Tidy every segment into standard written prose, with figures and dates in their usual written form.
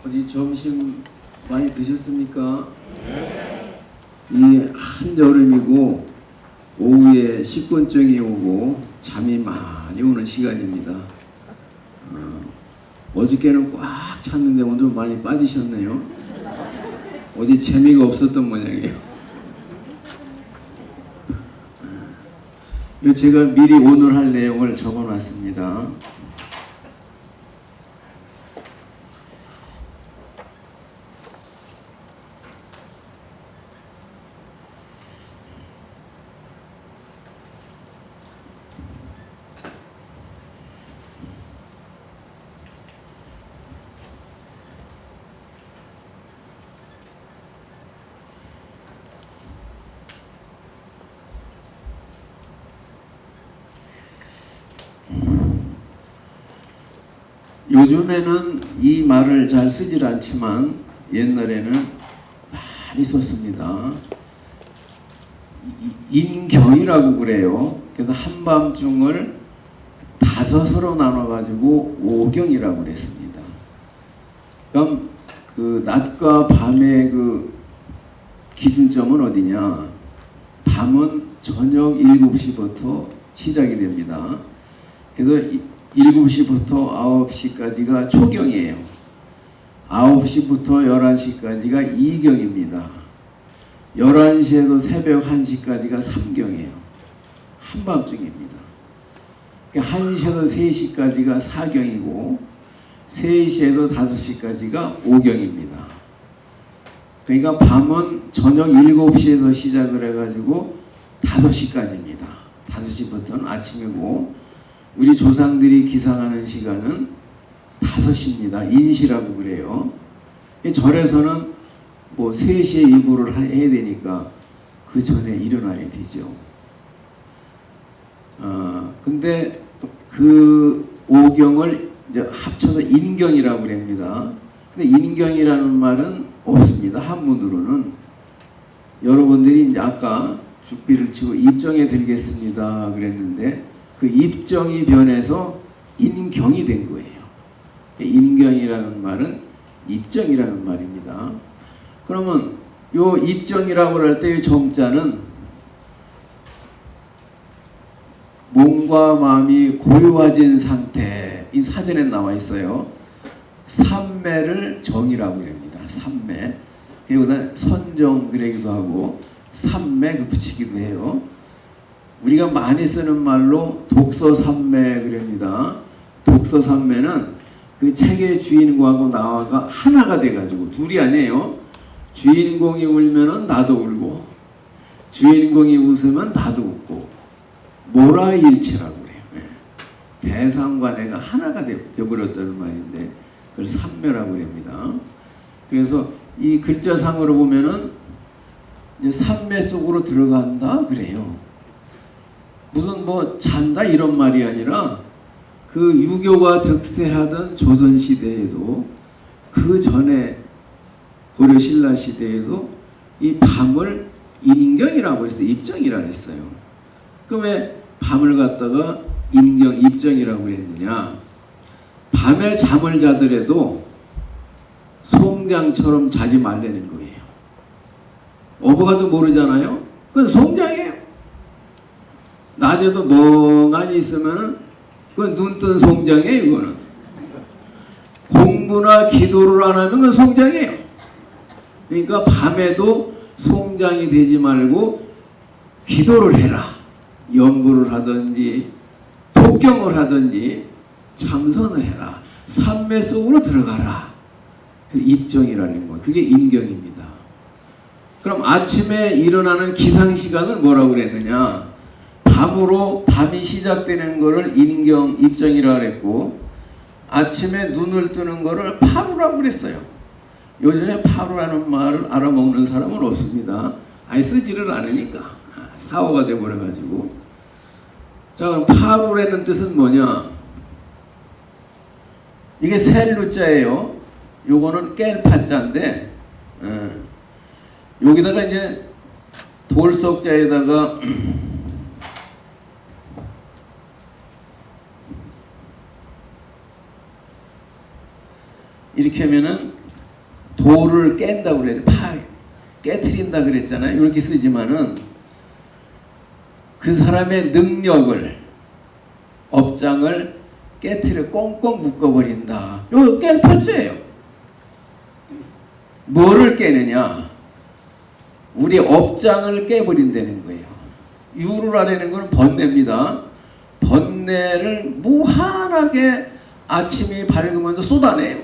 어디 점심 많이 드셨습니까? 이 한여름이고 오후에 식곤증이 오고 잠이 많이 오는 시간입니다. 어저께는 꽉 찼는데 오늘 많이 빠지셨네요. 어제 재미가 없었던 모양이에요. 제가 미리 오늘 할 내용을 적어놨습니다. 요즘에는 이 말을 잘 쓰질 않지만 옛날에는 많이 썼습니다. 인경이라고 그래요. 그래서 한밤중을 5으로 나눠가지고 오경이라고 그랬습니다. 그럼 그 낮과 밤의 그 기준점은 어디냐? 밤은 저녁 7시부터 시작이 됩니다. 그래서 7시부터 9시까지가 초경이에요. 9시부터 11시까지가 이경입니다. 11시에서 새벽 1시까지가 삼경이에요. 한밤중입니다. 1시에서 3시까지가 사경이고 3시에서 5시까지가 오경입니다. 그러니까 밤은 저녁 7시에서 시작을 해가지고 5시까지입니다. 5시부터는 아침이고 우리 조상들이 기상하는 시간은 5시입니다. 인시라고 그래요. 절에서는 뭐 3시에 이불을 해야 되니까 그 전에 일어나야 되죠. 근데 그 오경을 이제 합쳐서 인경이라고 합니다. 근데 인경이라는 말은 없습니다. 한문으로는. 여러분들이 이제 아까 죽비를 치고 입정에 들겠습니다 그랬는데 그 입정이 변해서 인경이 된 거예요. 인경이라는 말은 입정이라는 말입니다. 그러면 요 입정이라고 할 때 이 정자는 몸과 마음이 고요해진 상태, 이 사전에 나와 있어요. 삼매를 정이라고 합니다. 삼매. 그리고 선정 그러기도 하고 삼매 그 붙이기도 해요. 우리가 많이 쓰는 말로 독서삼매 그럽니다. 독서삼매는 그 책의 주인공하고 나와가 하나가 돼가지고 둘이 아니에요. 주인공이 울면은 나도 울고 주인공이 웃으면 나도 웃고 모라일체라고 그래요. 대상과 내가 하나가 되어버렸다는 말인데 그걸 삼매라고 합니다. 그래서 이 글자상으로 보면은 이제 삼매 속으로 들어간다 그래요. 무슨 뭐 잔다 이런 말이 아니라 그 유교가 득세하던 조선시대에도 그 전에 고려신라 시대에도 이 밤을 인경이라고 해서 입정이라고 했어요. 그럼 왜 밤을 갖다가 인경, 입정이라고 했느냐? 밤에 잠을 자더라도 송장처럼 자지 말라는 거예요. 어버가도 모르잖아요? 그건 송장이에요. 낮에도 멍하니 있으면은 그건 눈 뜬 송장이에요. 이거는 공부나 기도를 안 하면 그건 송장이에요. 그러니까 밤에도 송장이 되지 말고 기도를 해라. 연부를 하든지 독경을 하든지 참선을 해라. 삼매 속으로 들어가라. 입정이라는 거예요. 그게 인경입니다. 그럼 아침에 일어나는 기상시간을 뭐라고 그랬느냐? 밤으로 밤이 시작되는 거를 인경, 입정이라고 그랬고 아침에 눈을 뜨는 거를 파루라고 그랬어요. 요즘에 파루라는 말을 알아먹는 사람은 없습니다. 아예 쓰지를 않으니까 사고가 돼버려가지고. 자, 그럼 파루라는 뜻은 뭐냐? 이게 셀루자예요. 요거는 깰파자인데 여기다가 이제 돌석자에다가 이렇게 하면은 돌을 깬다고 그래서 깨트린다 그랬잖아요. 이렇게 쓰지만은 그 사람의 능력을, 업장을 깨트려 꽁꽁 묶어버린다. 이거 깰 번째예요. 뭐를 깨느냐? 우리 업장을 깨버린다는 거예요. 유루라는 건 번뇌입니다. 번뇌를 무한하게 아침이 밝으면서 쏟아내요.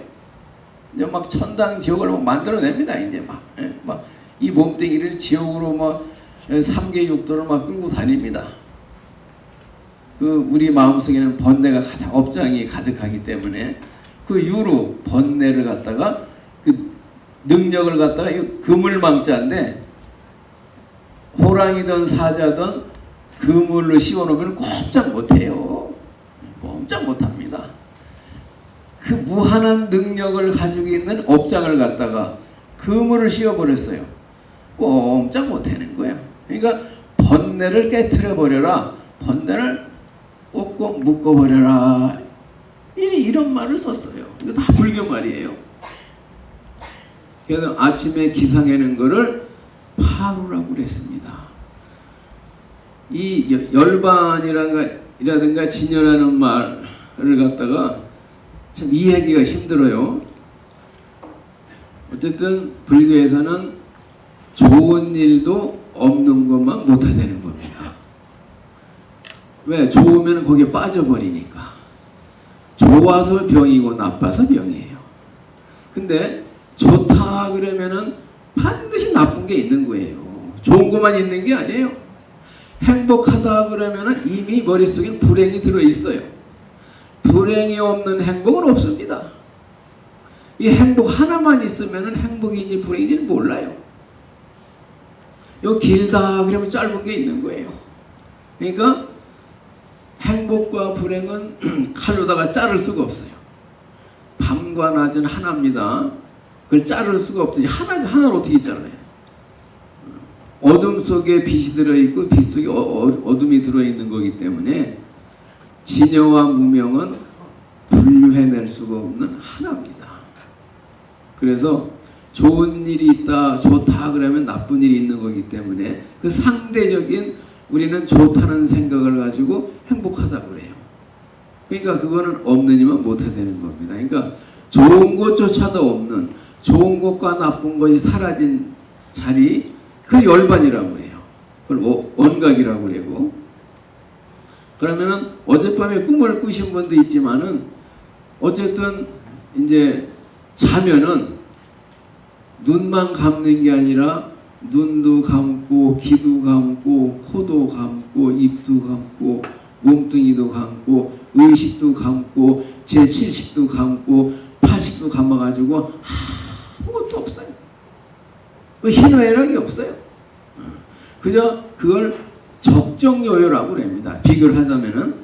이제 막 천당 지옥을 막 만들어냅니다. 이제 막 이 몸뚱이를 지옥으로 막 3계 6도를 막 끌고 다닙니다. 그 우리 마음속에는 번뇌가 가장 업장이 가득하기 때문에 그 유루 번뇌를 갖다가 그 능력을 갖다가 그물망자인데 호랑이든 사자든 그물로 씌워놓으면 꼼짝 못해요. 꼼짝 못합니다. 그 무한한 능력을 가지고 있는 업장을 갖다가 그물을 씌워버렸어요. 꼼짝 못하는 거야. 그러니까 번뇌를 깨트려 버려라. 번뇌를 꼭꼭 묶어버려라. 이런 말을 썼어요. 이거 다 불교 말이에요. 그래서 아침에 기상하는 거를 파루라고 그랬습니다. 이 열반이라든가 진열하는 말을 갖다가 참 이해하기가 힘들어요. 어쨌든 불교에서는 좋은 일도 없는 것만 못하다는 겁니다. 왜? 좋으면 거기에 빠져버리니까. 좋아서 병이고 나빠서 병이에요. 근데 좋다 그러면은 반드시 나쁜 게 있는 거예요. 좋은 것만 있는 게 아니에요. 행복하다 그러면은 이미 머릿속에 불행이 들어있어요. 불행이 없는 행복은 없습니다. 이 행복 하나만 있으면은 행복인지 불행인지 몰라요. 요 길다 그러면 짧은 게 있는 거예요. 그러니까 행복과 불행은 칼로다가 자를 수가 없어요. 밤과 낮은 하나입니다. 그걸 자를 수가 없듯이 하나를 어떻게 잘라요? 어둠 속에 빛이 들어있고 빛 속에 어둠이 들어있는 거기 때문에 진여와 무명은 분류해낼 수가 없는 하나입니다. 그래서 좋은 일이 있다, 좋다 그러면 나쁜 일이 있는 거기 때문에 그 상대적인 우리는 좋다는 생각을 가지고 행복하다고 그래요. 그러니까 그거는 없느니만 못하다는 겁니다. 그러니까 좋은 것조차도 없는, 좋은 것과 나쁜 것이 사라진 자리, 그 열반이라고 그래요. 그걸 원각이라고 그러고. 그러면은 어젯밤에 꿈을 꾸신 분도 있지만은 어쨌든 이제 자면은 눈만 감는 게 아니라 눈도 감고 귀도 감고 코도 감고 입도 감고 몸뚱이도 감고 의식도 감고 제7식도 감고 8식도 감아가지고 아무것도 없어요. 희노애락이 없어요. 그저 그걸 적정요요라고 그럽니다. 비교를 하자면은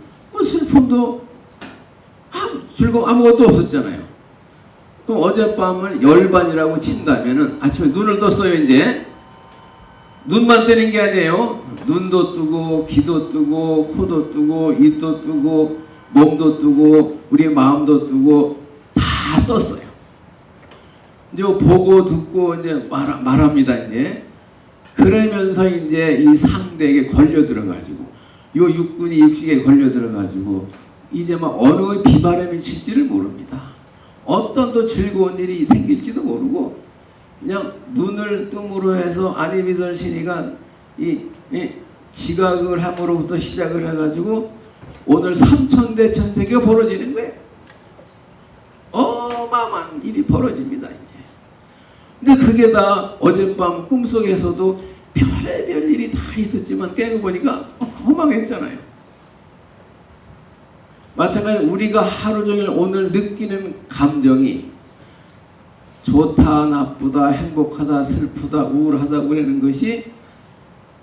슬픔도 즐거움 아무것도 없었잖아요. 그럼 어젯밤을 열반이라고 친다면은 아침에 눈을 떴어요. 이제 눈만 뜨는 게 아니에요. 눈도 뜨고 귀도 뜨고 코도 뜨고 입도 뜨고 몸도 뜨고 우리 마음도 뜨고 다 떴어요. 이제 보고 듣고 이제 말합니다. 이제 그러면서 이제 이 상대에게 걸려 들어가지고 요 육군이 육식에 걸려 들어가지고 이제 막 어느 비바람이 칠지를 모릅니다. 어떤 또 즐거운 일이 생길지도 모르고 그냥 눈을 뜸으로 해서 아니비설신이가 이 지각을 함으로부터 시작을 해가지고 오늘 삼천대천세계가 벌어지는 거예요. 어마어마한 일이 벌어집니다. 이제. 근데 그게 다 어젯밤 꿈속에서도 별의별 일이 다 있었지만 깨고 보니까 허망했잖아요. 마찬가지로 우리가 하루 종일 오늘 느끼는 감정이 좋다, 나쁘다, 행복하다, 슬프다, 우울하다 그러는 것이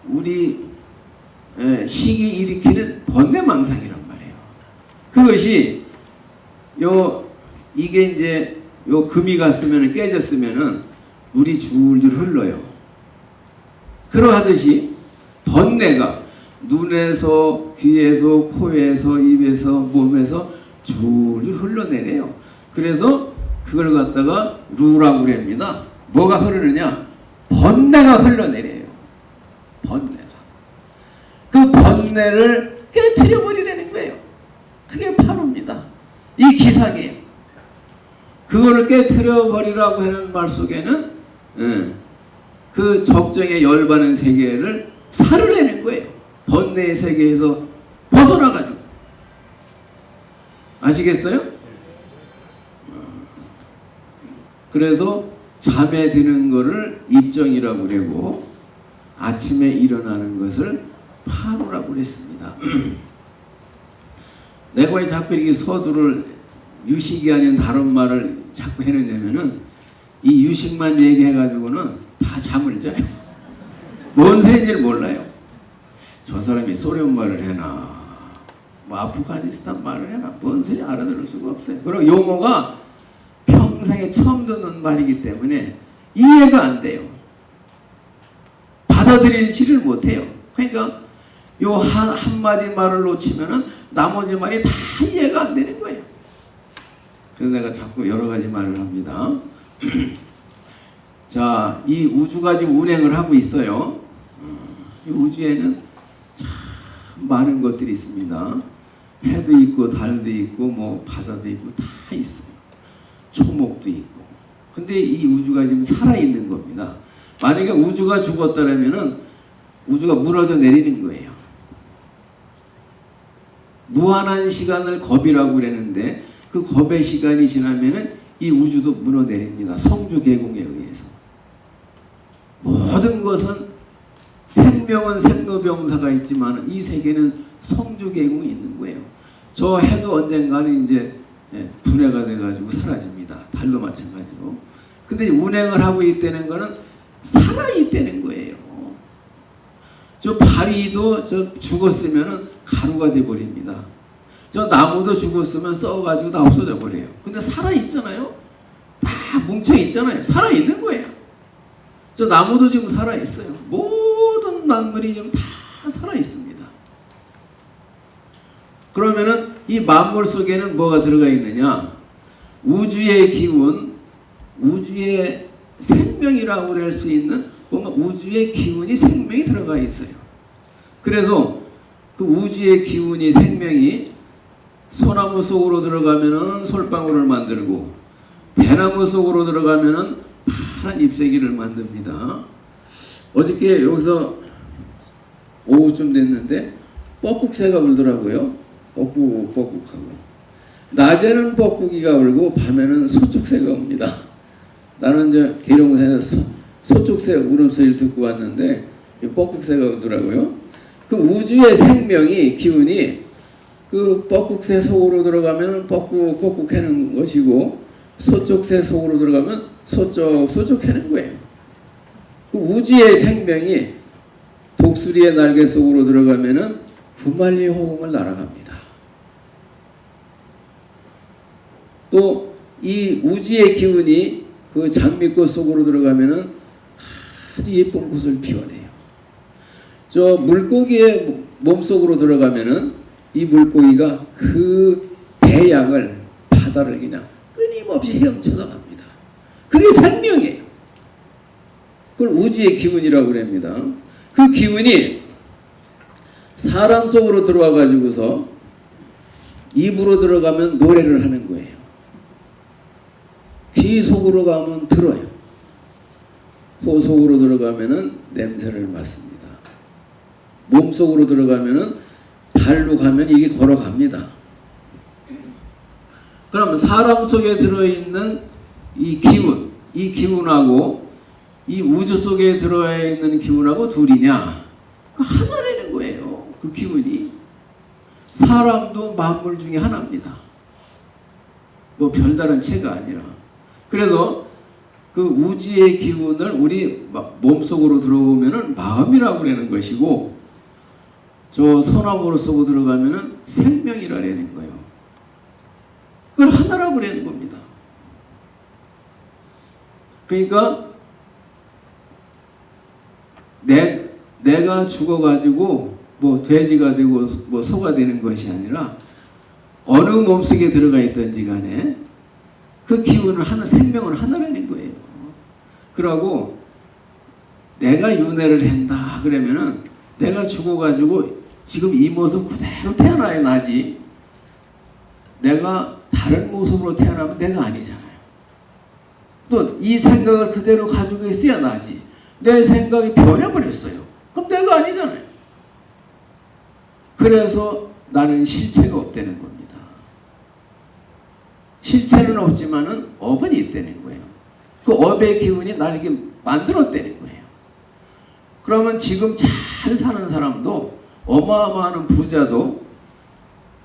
우리 식이 일으키는 번뇌망상이란 말이에요. 그것이 이게 이제 금이 갔으면 깨졌으면은 물이 줄줄 흘러요. 그러하듯이 번뇌가 눈에서, 귀에서, 코에서, 입에서, 몸에서 줄줄 흘러내려요. 그래서 그걸 갖다가 루라고 그럽니다. 뭐가 흐르느냐? 번뇌가 흘러내려요. 번뇌가. 그 번뇌를 깨트려 버리라는 거예요. 그게 파로입니다. 이 기상이에요. 그거를 깨트려 버리라고 하는 말 속에는 그 적정에 열받는 세계를 살려내는 거예요. 번뇌의 세계에서 벗어나가지고. 아시겠어요? 그래서 잠에 드는 거를 입정이라고 그러고 아침에 일어나는 것을 파로라고 그랬습니다. 내가 왜 자꾸 이렇게 서두를 유식이 아닌 다른 말을 자꾸 해내냐면은 이 유식만 얘기해가지고는 다 잠을 자요. 뭔 소리인지를 몰라요. 저 사람이 소련 말을 해나 뭐 아프가니스탄 말을 해나 뭔 소리 알아들을 수가 없어요. 그리고 용어가 평생에 처음 듣는 말이기 때문에 이해가 안 돼요. 받아들이지를 못해요. 그러니까 요 한마디 말을 놓치면은 나머지 말이 다 이해가 안 되는 거예요. 그래서 내가 자꾸 여러 가지 말을 합니다. 자, 이 우주가 지금 운행을 하고 있어요. 이 우주에는 참 많은 것들이 있습니다. 해도 있고 달도 있고 뭐 바다도 있고 다 있어요. 초목도 있고. 근데 이 우주가 지금 살아있는 겁니다. 만약에 우주가 죽었다라면은 우주가 무너져 내리는 거예요. 무한한 시간을 겁이라고 그랬는데 그 겁의 시간이 지나면은 이 우주도 무너 내립니다. 성주 개공에 의해서. 모든 것은 생명은 생로병사가 있지만 이 세계는 성주 개공이 있는 거예요. 저 해도 언젠가는 이제 분해가 돼가지고 사라집니다. 달도 마찬가지로. 근데 운행을 하고 있다는 거는 살아있다는 거예요. 저 바위도 저 죽었으면은 가루가 돼버립니다. 저 나무도 죽었으면 썩어가지고 다 없어져 버려요. 근데 살아있잖아요. 다 뭉쳐있잖아요. 살아있는 거예요. 저 나무도 지금 살아있어요. 모든 만물이 지금 다 살아있습니다. 그러면은 이 만물 속에는 뭐가 들어가 있느냐? 우주의 기운, 우주의 생명이라고 할 수 있는 뭔가 우주의 기운이 생명이 들어가 있어요. 그래서 그 우주의 기운이 생명이 소나무 속으로 들어가면은 솔방울을 만들고 대나무 속으로 들어가면은 파란 잎새기를 만듭니다. 어저께 여기서 오후쯤 됐는데 뻐꾹새가 울더라고요. 뻐꾹뻐꾹하고. 낮에는 뻐꾹이가 울고 밤에는 소쪽새가 옵니다. 나는 이제 계룡산에서 소쪽새 울음소리를 듣고 왔는데 뻐꾹새가 울더라고요. 그 우주의 생명이 기운이 그 뻐꾹새 속으로 들어가면 뻐꾹뻐꾹 하는 것이고 소쪽새 속으로 들어가면 소쪽 하는 거예요. 그 우주의 생명이 독수리의 날개 속으로 들어가면은 구만리 호공을 날아갑니다. 또 이 우주의 기운이 그 장미꽃 속으로 들어가면은 아주 예쁜 꽃을 피워내요. 저 물고기의 몸속으로 들어가면은 이 물고기가 그 대양을 바다를 그냥 끊임없이 헤엄쳐서 갑니다. 그게 생명이에요. 그걸 우주의 기운이라고 그럽니다. 그 기운이 사람 속으로 들어와 가지고서 입으로 들어가면 노래를 하는 거예요. 귀 속으로 가면 들어요. 코 속으로 들어가면은 냄새를 맡습니다. 몸 속으로 들어가면은 발로 가면 이게 걸어갑니다. 그럼 사람 속에 들어있는 이 기운하고 이 우주 속에 들어와 있는 기운하고 둘이냐? 하나라는 거예요. 그 기운이. 사람도 만물 중에 하나입니다. 뭐 별다른 체가 아니라. 그래서 그 우주의 기운을 우리 몸속으로 들어오면은 마음이라고 그러는 것이고 저 소나무로 쏘고 들어가면은 생명이라는 거예요. 그걸 하나라고 그러는 겁니다. 그러니까 내가 죽어가지고 뭐 돼지가 되고 뭐 소가 되는 것이 아니라 어느 몸속에 들어가 있든지 간에 그 기운을 하나, 생명을 하나라는 거예요. 그러고 내가 윤회를 한다 그러면은 내가 죽어가지고 지금 이 모습 그대로 태어나야 나지, 내가 다른 모습으로 태어나면 내가 아니잖아요. 또 이 생각을 그대로 가지고 있어야 나지, 내 생각이 변해버렸어요. 그럼 내가 아니잖아요. 그래서 나는 실체가 없다는 겁니다. 실체는 없지만은 업은 있다는 거예요. 그 업의 기운이 나를 이렇게 만들었다는 거예요. 그러면 지금 잘 사는 사람도, 어마어마한 부자도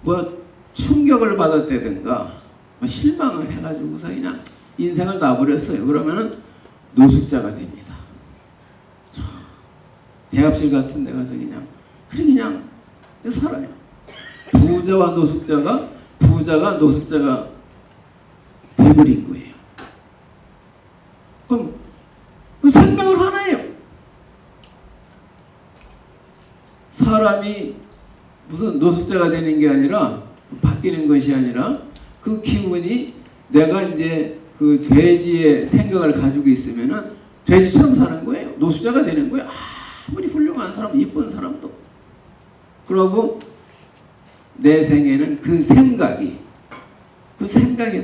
뭐 충격을 받았다든가 뭐 실망을 해가지고서 그냥 인생을 놔버렸어요. 그러면은 노숙자가 됩니다. 대합실 같은 데 가서 그냥 살아요. 부자와 노숙자가, 부자가 노숙자가 돼버린 거예요. 그럼 그 생명을 하나예요. 사람이 무슨 노숙자가 되는 게 아니라, 바뀌는 것이 아니라, 그 기운이 내가 이제 그 돼지의 생각을 가지고 있으면은 돼지처럼 사는 거예요. 노숙자가 되는 거예요. 아무리 훌륭한 사람, 이쁜 사람도. 그러고 내 생에는 그 생각에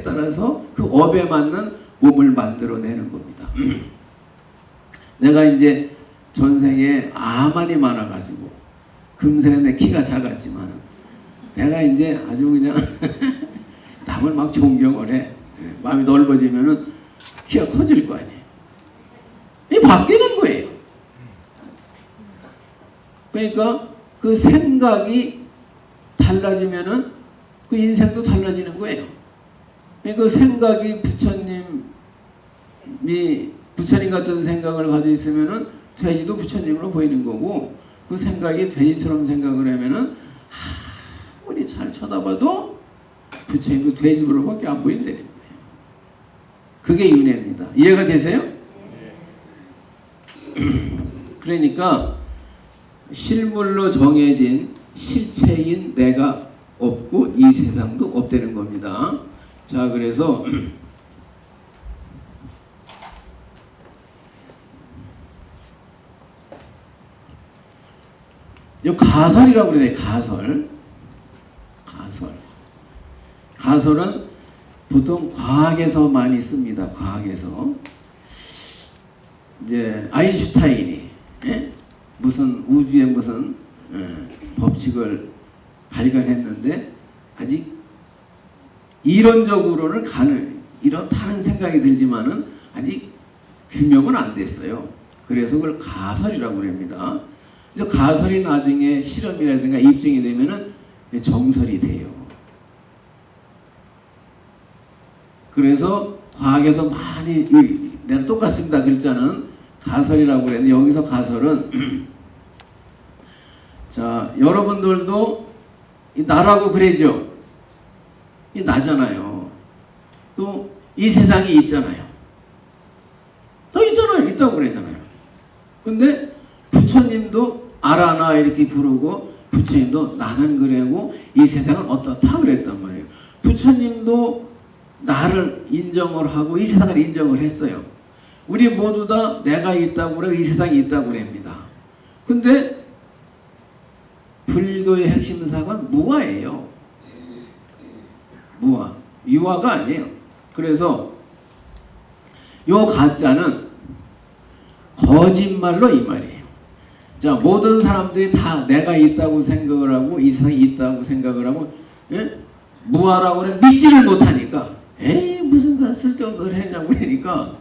따라서 그 업에 맞는 몸을 만들어내는 겁니다. 내가 이제 전생에 암만이 많아가지고 금생에 내 키가 작았지만 내가 이제 아주 그냥 남을 막 존경을 해. 마음이 넓어지면은 키가 커질 거 아니에요. 이 바뀌는 거예요. 그러니까 그 생각이 달라지면은 그 인생도 달라지는 거예요. 그러니까 그 생각이 부처님 같은 생각을 가지고 있으면은 돼지도 부처님으로 보이는 거고, 그 생각이 돼지처럼 생각을 하면은 아무리 잘 쳐다봐도 부처님도 돼지로밖에 안 보인다는 거예요. 그게 윤회입니다. 이해가 되세요? 그러니까 실물로 정해진 실체인 내가 없고 이 세상도 없다는 겁니다. 자, 그래서 이 가설이라고 그래요. 가설은 보통 과학에서 많이 씁니다. 과학에서 이제 아인슈타인이 무슨 우주의 무슨 법칙을 발견했는데 아직 이론적으로는 이렇다는 생각이 들지만은 아직 규명은 안 됐어요. 그래서 그걸 가설이라고 합니다. 이제 가설이 나중에 실험이라든가 입증이 되면은 정설이 돼요. 그래서 과학에서 많이, 내가 똑같습니다 글자는 가설이라고 그랬는데, 여기서 가설은 자, 여러분들도 이 나라고 그러죠. 이 나잖아요. 또 이 세상이 있잖아요. 또 있잖아요. 있다고 그러잖아요. 근데 부처님도 아라나 이렇게 부르고, 부처님도 나는 그래고 이 세상은 어떻다 그랬단 말이에요. 부처님도 나를 인정을 하고 이 세상을 인정을 했어요. 우리 모두 다 내가 있다고 그래고 이 세상이 있다고 그럽니다. 근데 불교의 핵심 사상은 무아예요. 무아. 유아가 아니에요. 그래서 요 가짜는 거짓말로 이 말이에요. 자, 모든 사람들이 다 내가 있다고 생각을 하고 이 세상이 있다고 생각을 하고, 무아라고 는 믿지를 못하니까, 무슨 그런 쓸데없는 걸 했냐고 그러니까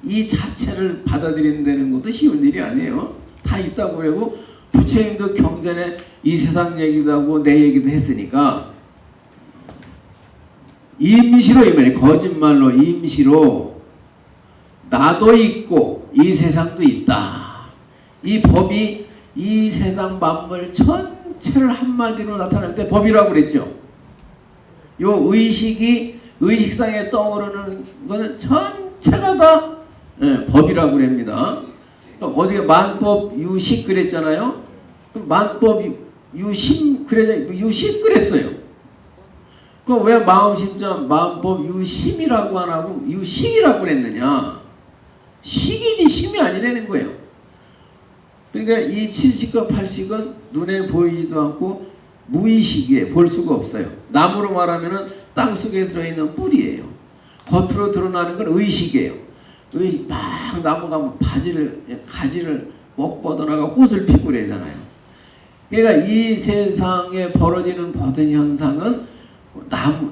이 자체를 받아들인다는 것도 쉬운 일이 아니에요. 다 있다고 그러고, 부처님도 경전에 이 세상 얘기도 하고 내 얘기도 했으니까 임시로, 이 말이에요. 거짓말로 임시로 나도 있고 이 세상도 있다. 이 법이 이 세상 만물 전체를 한마디로 나타낼 때 법이라고 그랬죠. 요 의식상에 떠오르는 거는 전체가 다 법이라고 그럽니다. 어저께 만법 유식 그랬잖아요. 만법 유심 그랬어요. 그 왜 마음심자 마음법 유심이라고 안 하고 유식이라고 그랬느냐? 식이지 심이 아니라는 거예요. 그러니까 이 칠식과 팔식은 눈에 보이지도 않고 무의식이에요. 볼 수가 없어요. 나무로 말하면은 땅 속에 들어있는 뿌리예요. 겉으로 드러나는 건 의식이에요. 막 나무가 가지를 못 뻗어나가 꽃을 피고 그러잖아요. 그러니까 이 세상에 벌어지는 모든 현상은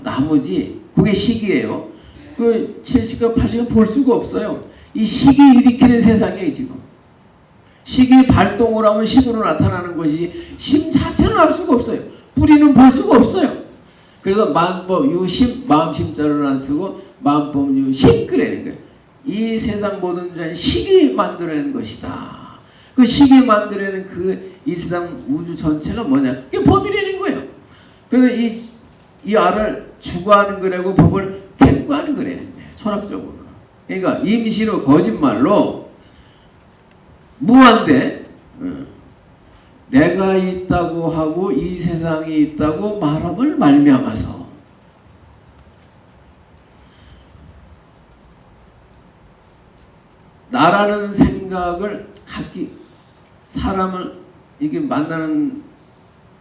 나무지, 그게 식이에요. 그 70과 80은 볼 수가 없어요. 이 식이 일으키는 세상이에요, 지금. 식이 발동을 하면 식으로 나타나는 것이 심 자체는 알 수가 없어요. 뿌리는 볼 수가 없어요. 그래서 만법 유심, 마음심자를 안 쓰고 만법 유식 그래는 거예요. 이 세상 모든 자는 식이 만들어내는 것이다. 그 식이 만들어내는 그 이 세상 우주 전체가 뭐냐? 그게 법이라는 거예요. 그래서 이 알을 주구하는 거라고 법을 객구하는 거라는 거예요. 철학적으로는. 그러니까 임시로 거짓말로 무한대 내가 있다고 하고 이 세상이 있다고 말함을 말미암아서 나라는 생각을 갖기 사람을 이게 만나는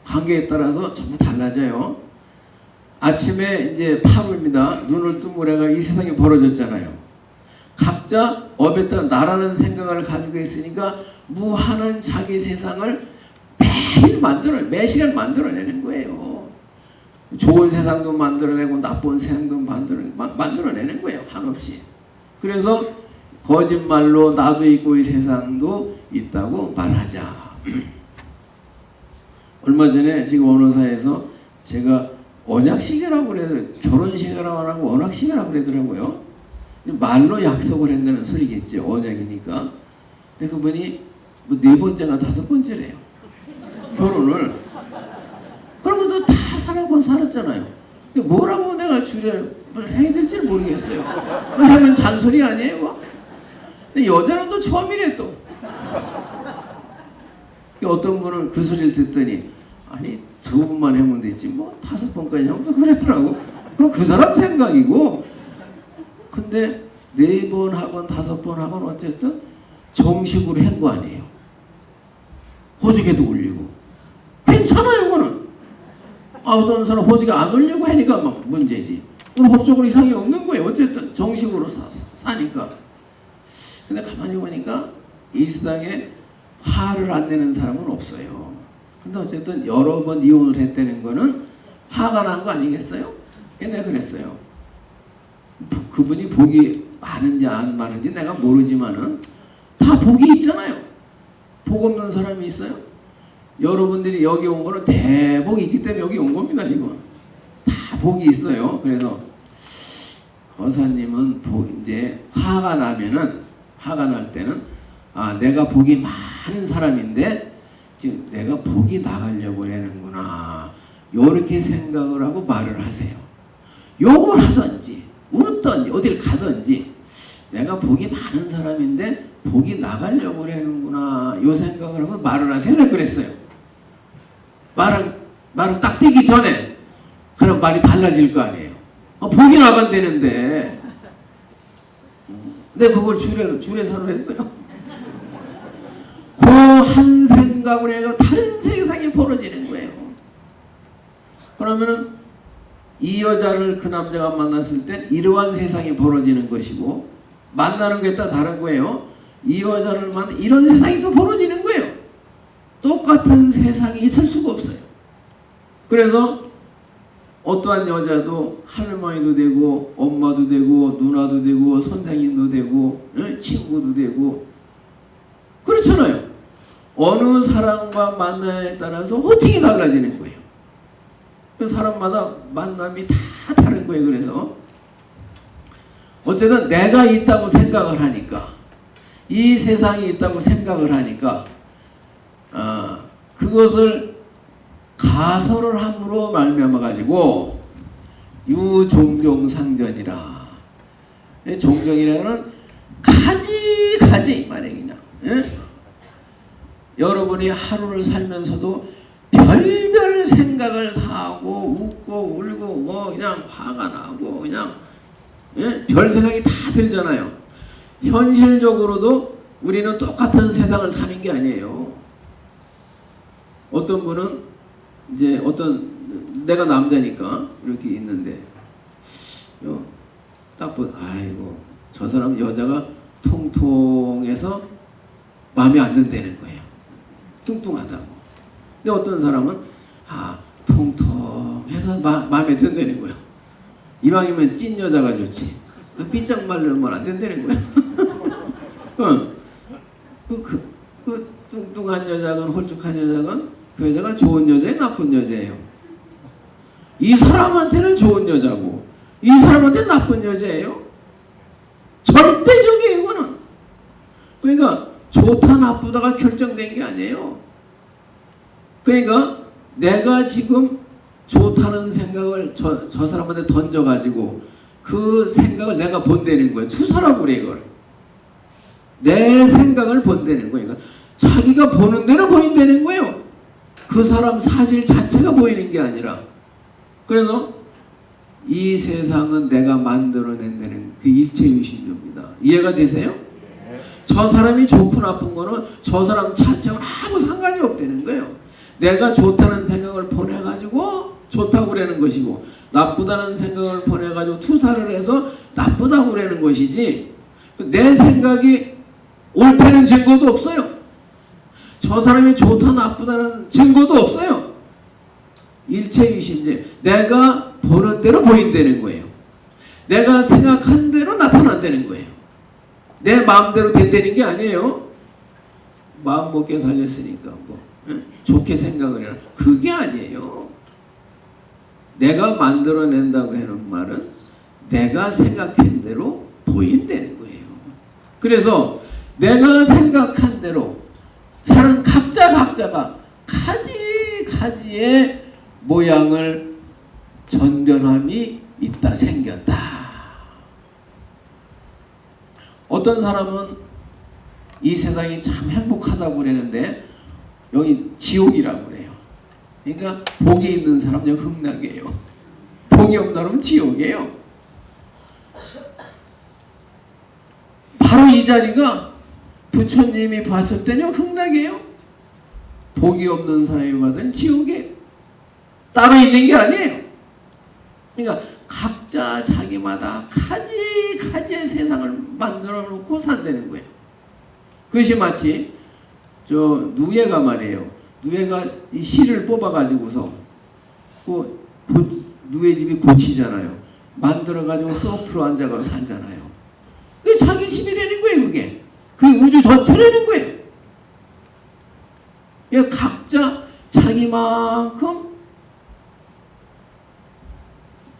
관계에 따라서 전부 달라져요. 아침에 이제 8월입니다. 눈을 뜨고 내가 이 세상이 벌어졌잖아요. 각자 업에 따라 나라는 생각을 가지고 있으니까 무한한 자기 세상을 매 시간 만들어내는 거예요. 좋은 세상도 만들어내고 나쁜 세상도 만들어내는 거예요. 한없이. 그래서 거짓말로 나도 있고 이 세상도 있다고 말하자. 얼마 전에 지금 언어사에서 제가 언약식이라고 그래도 결혼식이라고 안 하고 언약식이라고 그러더라고요. 말로 약속을 한다는 소리겠죠. 언약이니까. 근데 그분이 뭐 4번째가 5번째래요. 결혼을. 그러고도 다 살았잖아요. 뭐라고 내가 해야 될지를 모르겠어요. 하면 잔소리 아니에요? 근데 여자는 또 처음이래 또. 어떤 분은 그 소리를 듣더니 아니 2번만 하면 되지 뭐 5번까지 하면 또 그랬더라고. 그건 그 사람 생각이고. 근데 4번 하건 5번 하건 어쨌든 정식으로 한 거 아니에요. 호적에도 올리고 괜찮아요. 그거는 어떤 사람 호적에 안 올리고 하니까 막 문제지. 그럼 법적으로 이상이 없는 거예요. 어쨌든 정식으로 사니까. 근데 가만히 보니까 이 세상에 화를 안 내는 사람은 없어요. 근데 어쨌든 여러 번 이혼을 했다는 거는 화가 난 거 아니겠어요? 내가 그랬어요. 그분이 복이 많은지 안 많은지 내가 모르지만은 다 복이 있잖아요. 복 없는 사람이 있어요? 여러분들이 여기 온 거는 대복이 있기 때문에 여기 온 겁니다. 지금 다 복이 있어요. 그래서 거사님은 이제 화가 날 때는 내가 복이 많은 사람인데 지금 내가 복이 나가려고 하는구나. 요렇게 생각을 하고 말을 하세요. 욕을 하든지 웃든지 어딜 가든지 내가 복이 많은 사람인데 복이 나가려고 하는구나. 요 생각을 하고 말을 하세요. 내가 그랬어요. 말을 딱 떼기 전에 그럼 말이 달라질 거 아니에요. 복이 나간다는데 근데 그걸 주례사로 했어요. 그 한 생각으로 해서 다른 세상이 벌어지는 거예요. 그러면은 이 여자를 그 남자가 만났을 땐 이러한 세상이 벌어지는 것이고 만나는 게 다 다른 거예요. 이 여자를 만나 이런 세상이 또 벌어지는 거예요. 똑같은 세상이 있을 수가 없어요. 그래서 어떠한 여자도 할머니도 되고 엄마도 되고 누나도 되고 선생님도 되고 친구도 되고 그렇잖아요. 어느 사람과 만나에 따라서 호칭이 달라지는 거예요. 그 사람마다 만남이 다 다른 거예요. 그래서 어쨌든 내가 있다고 생각을 하니까 이 세상이 있다고 생각을 하니까 그것을 가설을 함으로 말미암아 가지고 유종경상전이라. 종경이라는 가지 이 말이야. 그냥. 여러분이 하루를 살면서도 별별 생각을 다 하고 웃고 울고 뭐 그냥 화가 나고 그냥 별 생각이 다 들잖아요. 현실적으로도 우리는 똑같은 세상을 사는 게 아니에요. 어떤 분은 이제 내가 남자니까 이렇게 있는데 딱 아이고 저 사람 여자가 통통해서 마음에 안 든다는 거예요. 뚱뚱하다고. 근데 어떤 사람은 통통해서 마음에 든다는 거예요. 이왕이면 찐 여자가 좋지. 삐짝 말르면 안 된다는 거예요. 그 뚱뚱한 여자건 홀쭉한 여자건 그 여자가 좋은 여자예요, 나쁜 여자예요? 이 사람한테는 좋은 여자고 이 사람한테는 나쁜 여자예요? 절대적이에요, 이거는. 그러니까 좋다 나쁘다가 결정된 게 아니에요. 그러니까 내가 지금 좋다는 생각을 저 사람한테 던져가지고 그 생각을 내가 본다는 거예요. 투사라고 그래 이걸. 내 생각을 본다는 거예요. 그러니까 자기가 보는 대로 보인다는 거예요. 그 사람 사실 자체가 보이는 게 아니라. 그래서 이 세상은 내가 만들어낸다는 그 일체유심입니다. 이해가 되세요? 저 사람이 좋고 나쁜 거는 저 사람 자체와 아무 상관이 없다는 거예요. 내가 좋다는 생각을 보내가지고 좋다고 그러는 것이고 나쁘다는 생각을 보내가지고 투사를 해서 나쁘다고 그러는 것이지 내 생각이 옳다는 증거도 없어요. 저 사람이 좋다 나쁘다는 증거도 없어요. 일체유심제. 내가 보는 대로 보인다는 거예요. 내가 생각한 대로 나타난다는 거예요. 내 마음대로 된다는 게 아니에요. 마음 먹게 살렸으니까 뭐 좋게 생각을 해라. 그게 아니에요. 내가 만들어낸다고 하는 말은 내가 생각한 대로 보인다는 거예요. 그래서 내가 생각한 대로 사람 각자가 가지의 모양을 전변함이 있다 생겼다. 어떤 사람은 이 세상이 참 행복하다고 그러는데 여기 지옥이라고 그래요. 그러니까 복이 있는 사람은 여기 극락이에요. 복이 없는 사람은 지옥이에요. 바로 이 자리가 부처님이 봤을 때는 극락이에요. 복이 없는 사람이 봤을 때는 지옥이에요. 따로 있는 게 아니에요. 그러니까 각자 자기마다 가지의 세상을 만들어 놓고 산다는 거예요. 그것이 마치 누에가 말이에요. 누에가 이 실을 뽑아가지고서 누에 집이 고치잖아요. 만들어가지고 소프트로 앉아가지고 살잖아요. 그게 자기 집이라는 거예요. 그게 우주 전체라는 거예요. 그러니까 각자 자기만큼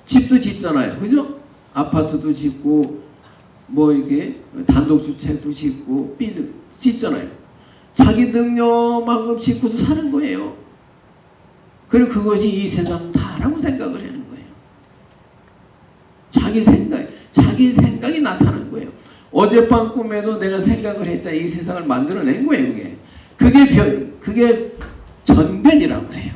집도 짓잖아요. 그죠? 아파트도 짓고 뭐 이렇게 단독주택도 짓고 빌딩 짓잖아요. 자기 능력만큼 짓고서 사는 거예요. 그리고 그것이 이 세상 다라고 생각을 하는 거예요. 자기 생각이 나타난 거예요. 어젯밤 꿈에도 내가 생각을 했자 이 세상을 만들어낸 거예요. 그게 전변이라고 그래요.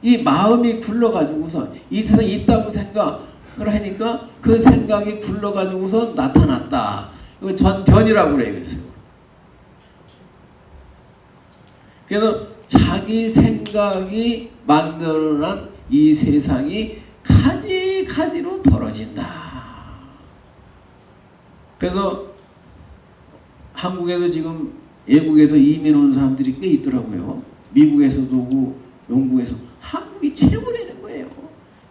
이 마음이 굴러가지고서 이 세상에 있다고 생각을 하니까 그 생각이 굴러가지고서 나타났다. 이거 전변이라고 그래요. 그래서 자기 생각이 만들어낸 이 세상이 가지로 벌어진다. 그래서 한국에도 지금 외국에서 이민 온 사람들이 꽤 있더라고요. 미국에서도 오고 영국에서. 한국이 최고라는 거예요.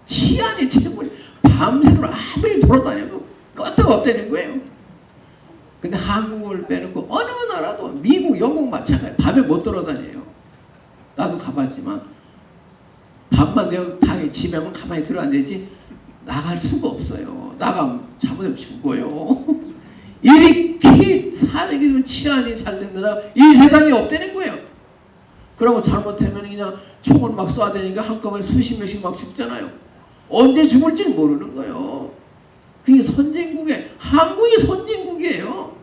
치안이 최고래. 밤새도록 아무리 돌아다녀도 끄떡 없다는 거예요. 근데 한국을 빼놓고 어느 나라도 미국, 영국 마찬가지. 밤에 못 돌아다녀요. 나도 가봤지만 밤만 되면 방에 집에만 가만히 들어앉아있지 나갈 수가 없어요. 나가면 잘못하면 죽어요. 이렇게 사는 게 좀 치안이 잘 된 나라 이 세상에 없다는 거예요. 그러고 잘못하면 그냥 총을 막 쏴대니까 한꺼번에 수십 명씩 막 죽잖아요. 언제 죽을지 모르는 거예요. 그게 한국이 선진국이에요.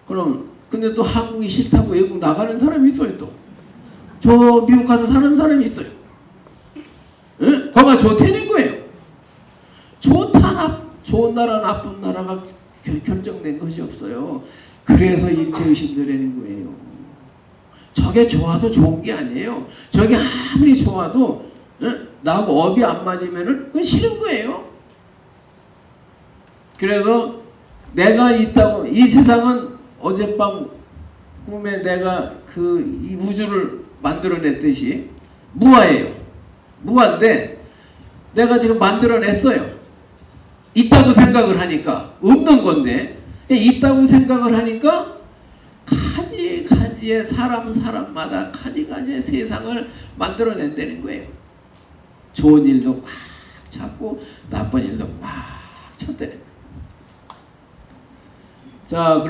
그럼 근데 또 한국이 싫다고 외국 나가는 사람이 있어요. 또 저 미국 가서 사는 사람이 있어요. 예? 거기가 좋다는 거예요. 좋은 나라 나쁜 나라가 결정된 것이 없어요. 그래서 일체 의심되라는 거예요. 저게 좋아도 좋은 게 아니에요. 저게 아무리 좋아도 나하고 업이 안 맞으면은 그건 싫은 거예요. 그래서 내가 있다고, 이 세상은 어젯밤 꿈에 내가 이 우주를 만들어냈듯이 무아예요. 무아인데 내가 지금 만들어냈어요. 있다고 생각을 하니까. 없는 건데 있다고 생각을 하니까 가지가지의 사람마다 가지가지의 세상을 만들어낸다는 거예요. 좋은 일도 꽉 잡고 나쁜 일도 꽉 찼다는 거예요. 자,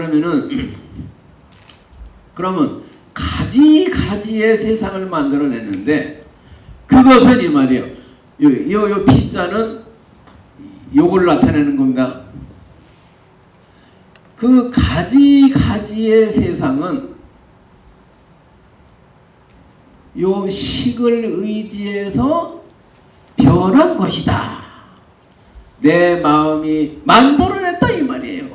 그러면 가지가지의 세상을 만들어냈는데 그것은 이 말이에요. 요 P자는 요걸 나타내는 겁니다. 그 가지가지의 세상은 요 식을 의지해서 변한 것이다. 내 마음이 만들어냈다 이 말이에요.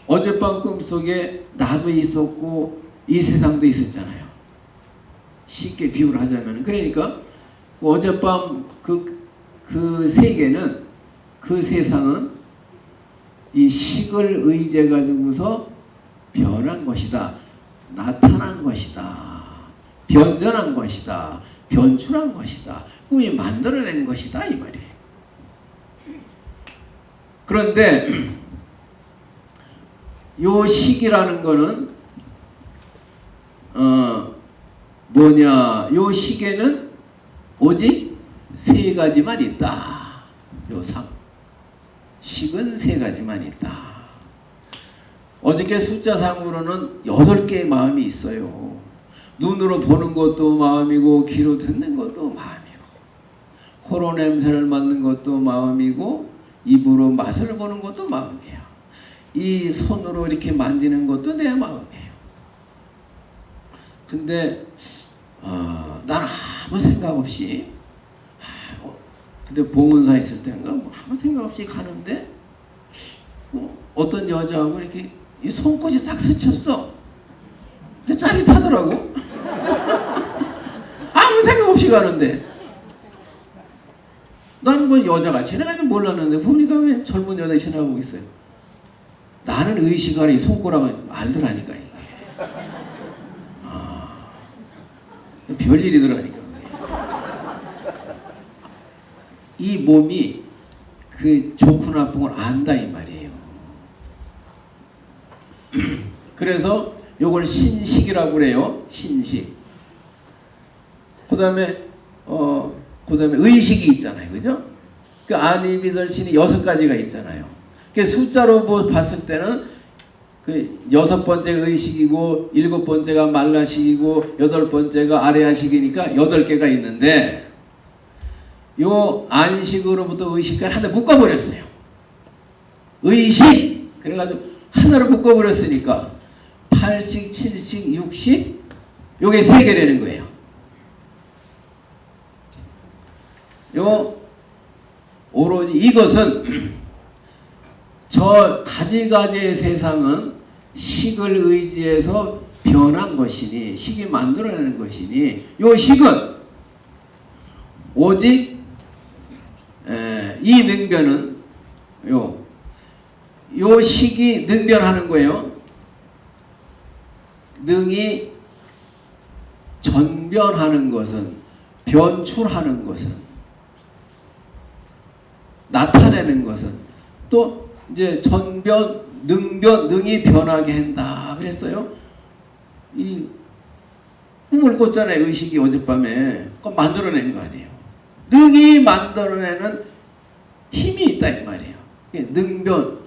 어젯밤 꿈속에 나도 있었고 이 세상도 있었잖아요. 쉽게 비유를 하자면. 그러니까 어젯밤 그 세계는, 그 세상은 이 식을 의지해 가지고서 변한 것이다. 나타난 것이다. 변전한 것이다. 변출한 것이다. 꿈이 만들어낸 것이다 이 말이에요. 그런데 요 식이라는 거는 뭐냐? 요 식에는 오직 세 가지만 있다. 요 식은 세 가지만 있다. 어저께 숫자상으로는 8개의 마음이 있어요. 눈으로 보는 것도 마음이고, 귀로 듣는 것도 마음이고, 코로 냄새를 맡는 것도 마음이고, 입으로 맛을 보는 것도 마음이에요. 이 손으로 이렇게 만지는 것도 내 마음이에요. 근데 난 아무 생각 없이 그때 봉은사 있을 때인가 아무 생각 없이 가는데 어떤 여자하고 이렇게 이 손끝이 싹 스쳤어. 근데 짜릿하더라고. 아무 생각 없이 가는데 난 뭐 여자가 지나가면 몰랐는데 보니까 왜 젊은 여자가 지나가고 있어요. 나는 의식하라 이 손가락을 알더라니까 이게. 별일이더라니까. 이 몸이 그 좋고 나쁜 걸 안다 이 말이에요. 그래서 요걸 신식이라고 그래요. 신식. 그다음에 의식이 있잖아요. 그죠? 그 안이비설신이 6가지가 있잖아요. 그 숫자로 봤을 때는 그 6번째가 의식이고 7번째가 말라식이고 8번째가 아레아식이니까 8개가 있는데 요 안식으로부터 의식까지 하나 묶어버렸어요. 의식! 그래가지고 하나로 묶어버렸으니까 8식, 7식, 6식 요게 3개라는 거예요. 요 오로지 이것은 저 가지가지의 세상은 식을 의지해서 변한 것이니, 식이 만들어내는 것이니, 요 식은 오직 이 능변은 요 식이 능변하는 거예요. 능이 전변하는 것은, 변출하는 것은, 나타내는 것은, 또 이제 전변, 능변, 능이 변하게 한다 그랬어요. 이 꿈을 꿨잖아요. 의식이 어젯밤에. 그거 만들어낸 거 아니에요. 능이 만들어내는 힘이 있다 이 말이에요. 능변.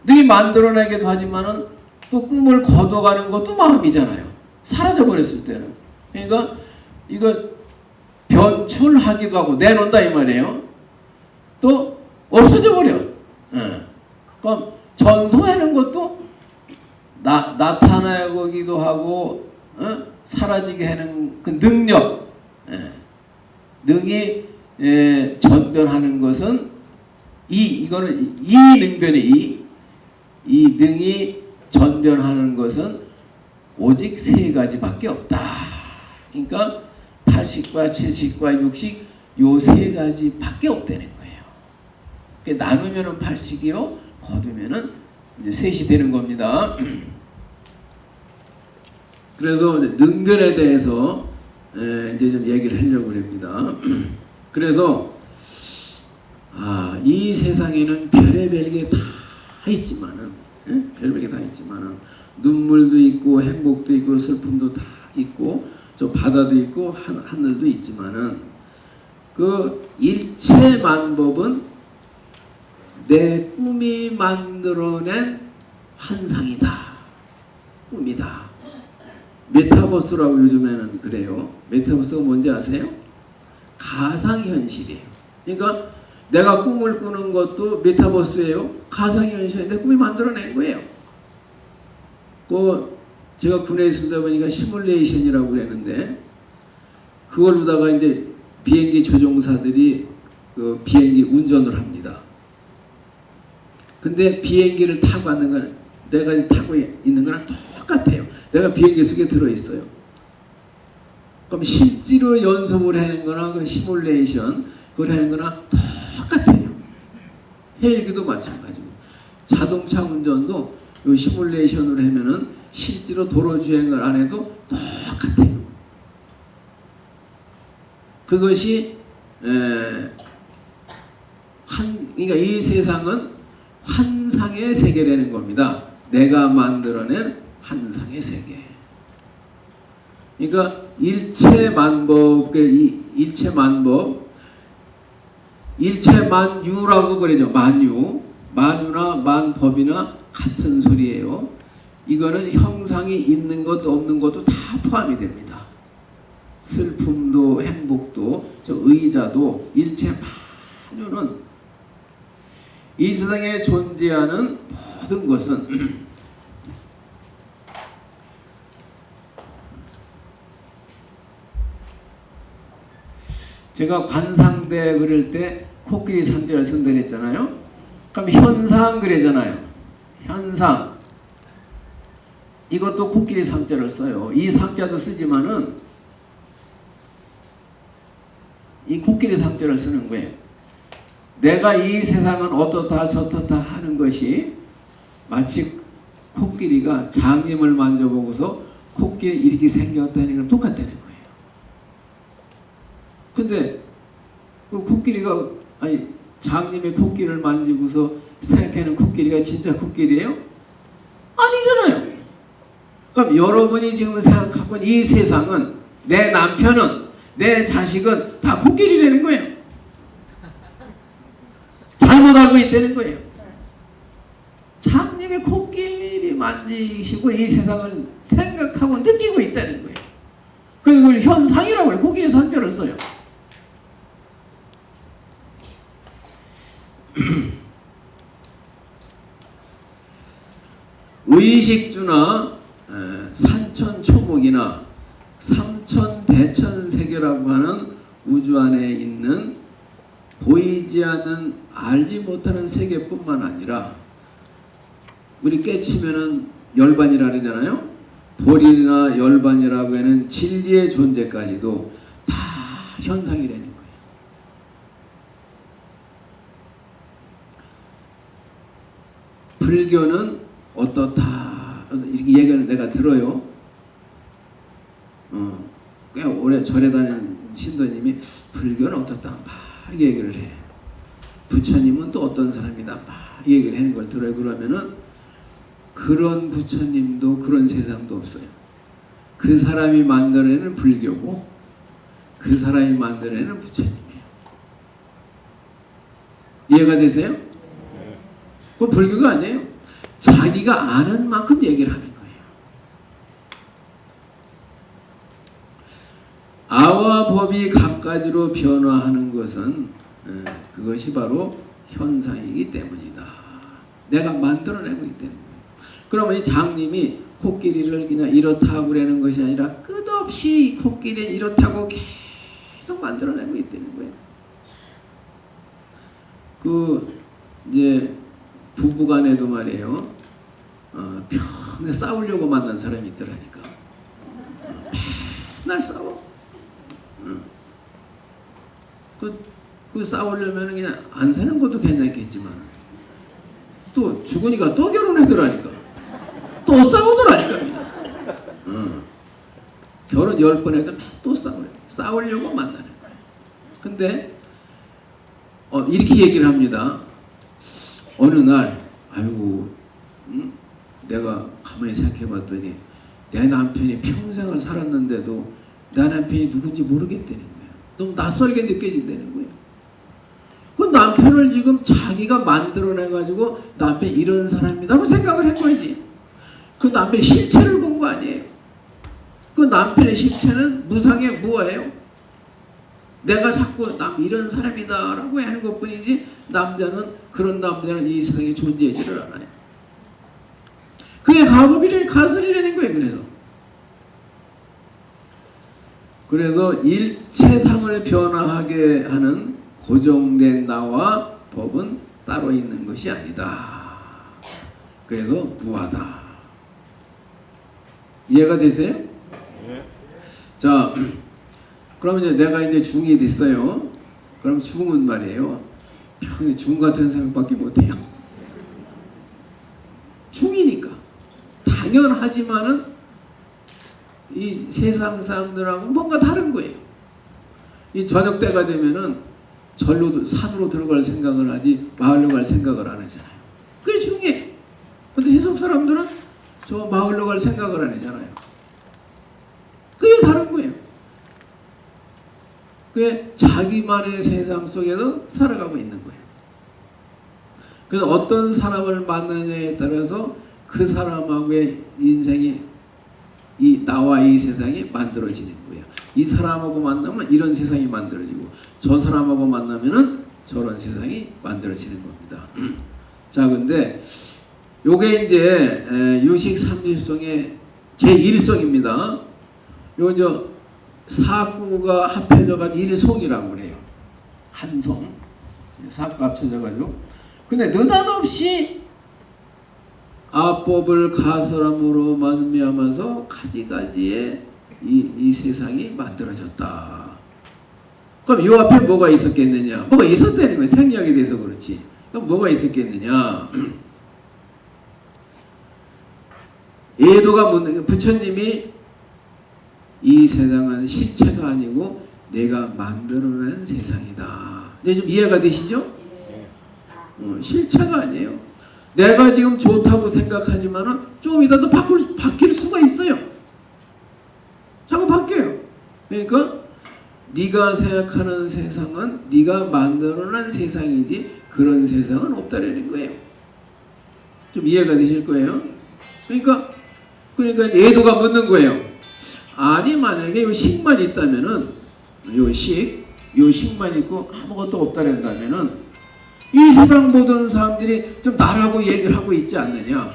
능이 만들어내기도 하지만은 또 꿈을 거둬가는 것도 마음이잖아요. 사라져버렸을 때는. 그러니까 이거 변출하기도 하고 내놓는다 이 말이에요. 또 없어져 버려. 그럼 전소하는 것도 나타나기도 하고 사라지게 하는 그 능력, 능이 전변하는 것은 이거는 이 능변의 이 능이 전변하는 것은 오직 세 가지밖에 없다. 그러니까 80과 70과 60 요 세 가지밖에 없다는 거예요. 그러니까 나누면은 80이요, 거두면은 이제 셋이 되는 겁니다. 그래서 능변에 대해서 이제 좀 얘기를 하려고 합니다. 그래서 이 세상에는 별의별 게 다 있지만은, 별의별 게 다 있지만은 눈물도 있고 행복도 있고 슬픔도 다 있고 저 바다도 있고 하늘도 있지만은 그 일체만법은 내 꿈이 만들어낸 환상이다. 꿈이다. 메타버스라고 요즘에는 그래요. 메타버스가 뭔지 아세요? 가상현실이에요. 그러니까 내가 꿈을 꾸는 것도 메타버스예요. 가상현실인데 꿈이 만들어낸 거예요. 제가 군에 있다 보니까 시뮬레이션이라고 그랬는데 그걸로다가 이제 비행기 조종사들이 그 비행기 운전을 합니다. 근데 비행기를 타고 가는 건 내가 타고 있는 거랑 똑같아요. 내가 비행기 속에 들어있어요. 그럼 실제로 연습을 하는 거나 그 시뮬레이션 그걸 하는 거나 똑같아요. 헬기도 마찬가지고 자동차 운전도 요 시뮬레이션으로 하면은 실제로 도로 주행을 안 해도 똑같아요. 그것이 그러니까 이 세상은 환상의 세계라는 겁니다. 내가 만들어낸 환상의 세계. 그러니까 일체만법, 일체만유라고 그러죠. 만유나 만법이나 같은 소리예요. 이거는 형상이 있는 것도 없는 것도 다 포함이 됩니다. 슬픔도 행복도 저 의자도 일체만유는 이 세상에 존재하는 모든 것은 제가 관상대 그릴 때 코끼리 상자를 쓴다 그랬잖아요. 그럼 현상 그래잖아요. 현상. 이것도 코끼리 상자를 써요. 이 상자도 쓰지만은 이 코끼리 상자를 쓰는 거예요. 내가 이 세상은 어떻다 저떻다 하는 것이 마치 코끼리가 장님을 만져보고서 코끼리 이렇게 생겼다는 건 똑같다는 거예요. 근데 그 코끼리가 장님의 코끼리를 만지고서 생각하는 코끼리가 진짜 코끼리예요? 아니잖아요. 그럼 여러분이 지금 생각하고 있는 이 세상은 내 남편은 내 자식은 다 코끼리라는 거예요. 잘못 알고 있다는 거예요. 장님의 코끼리 만지시고 이 세상을 생각하고 느끼고 있다는 거예요. 그걸 현상이라고 해요. 코끼리 상자를 써요. 의식주나 산천초목이나 삼천대천세계라고 하는 우주 안에 있는 보이지 않는 알지 못하는 세계뿐만 아니라 우리 깨치면은 열반이라 그러잖아요. 볼이나 열반이라고 하는 진리의 존재까지도 다 현상이라는 거예요. 불교는 어떻다 이렇게 얘기를 내가 들어요. 꽤 오래 절에 다니는 신도님이 불교는 어떻다 막 얘기를 해. 부처님은 또 어떤 사람이다 막 얘기를 하는 걸 들어요. 그러면은 그런 부처님도 그런 세상도 없어요. 그 사람이 만들어내는 불교고 그 사람이 만들어내는 부처님이에요. 이해가 되세요? 그건 불교가 아니에요. 자기가 아는 만큼 얘기를 하는 거예요. 아와 법이 각가지로 변화하는 것은 그것이 바로 현상이기 때문이다. 내가 만들어내고 있다는 거예요. 그러면 이 장님이 코끼리를 그냥 이렇다고 그러는 것이 아니라 끝없이 코끼리는 이렇다고 계속 만들어내고 있다는 거예요. 그 이제 부부간에도 말이에요. 평생 싸우려고 만난 사람이 있더라니까. 맨날 싸워. 그 싸우려면 그냥 안 사는 것도 괜찮겠지만 또 죽으니까 또 결혼하더라니까. 또 싸우더라니까 그냥. 결혼 10번 해도 또 싸우려고 만나는 거야. 근데 이렇게 얘기를 합니다. 어느 날 아이고 내가 가만히 생각해 봤더니 내 남편이 평생을 살았는데도 내 남편이 누군지 모르겠다는 거야. 너무 낯설게 느껴진다는 거야. 그 남편을 지금 자기가 만들어내가지고 남편 이런 사람이라고 생각을 한 거지. 그 남편의 실체를 본 거 아니에요. 그 남편의 실체는 무상에 무어예요. 내가 자꾸 남 이런 사람이다 라고 하는 것 뿐이지 그런 남자는 이 세상에 존재하지를 않아요. 그게 가설이라는 거예요. 그래서 일체상을 변화하게 하는 고정된 나와 법은 따로 있는 것이 아니다. 그래서 무하다. 이해가 되세요? 네. 자, 그럼 이제 내가 이제 중이 됐어요. 그럼 중은 말이에요. 평생 중 같은 생각밖에 못해요. 중이니까 당연하지만은 이 세상 사람들하고 뭔가 다른 거예요. 이 저녁 때가 되면은 산으로 들어갈 생각을 하지 마을로 갈 생각을 안 하잖아요. 그게 중이에요. 근데 해석 사람들은 저 마을로 갈 생각을 안 하잖아요. 그게 다른 거예요. 그게 자기만의 세상 속에서 살아가고 있는 거예요. 그래서 어떤 사람을 만나냐에 따라서 그 사람하고의 인생이 나와 이 세상이 만들어지는 거예요. 이 사람하고 만나면 이런 세상이 만들어지고 저 사람하고 만나면은 저런 세상이 만들어지는 겁니다. 자, 근데 요게 이제 유식 삼일성의 제1성입니다. 요 이제 사구가 합해져가지고 일송이라고 그래요. 한성. 사구가 합쳐져가지고. 근데 느닷없이 아법을 가설함으로 말미암아서 가지가지의 이 세상이 만들어졌다. 그럼 요 앞에 뭐가 있었겠느냐? 뭐가 있었다는 거예요. 생략이 돼서 그렇지. 그럼 뭐가 있었겠느냐? 예도가 부처님이 이 세상은 실체가 아니고 내가 만들어낸 세상이다. 이제 좀 이해가 되시죠? 실체가 아니에요. 내가 지금 좋다고 생각하지만은 좀 이따 또 바뀔 수가 있어요. 자꾸 바뀌어요. 그러니까 네가 생각하는 세상은 네가 만들어낸 세상이지 그런 세상은 없다라는 거예요. 좀 이해가 되실 거예요. 그러니까 예도가 묻는 거예요. 아니 만약에 요 식만 있다면은 요 식만 있고 아무것도 없다란다면은 이 세상 모든 사람들이 좀 나라고 얘기를 하고 있지 않느냐.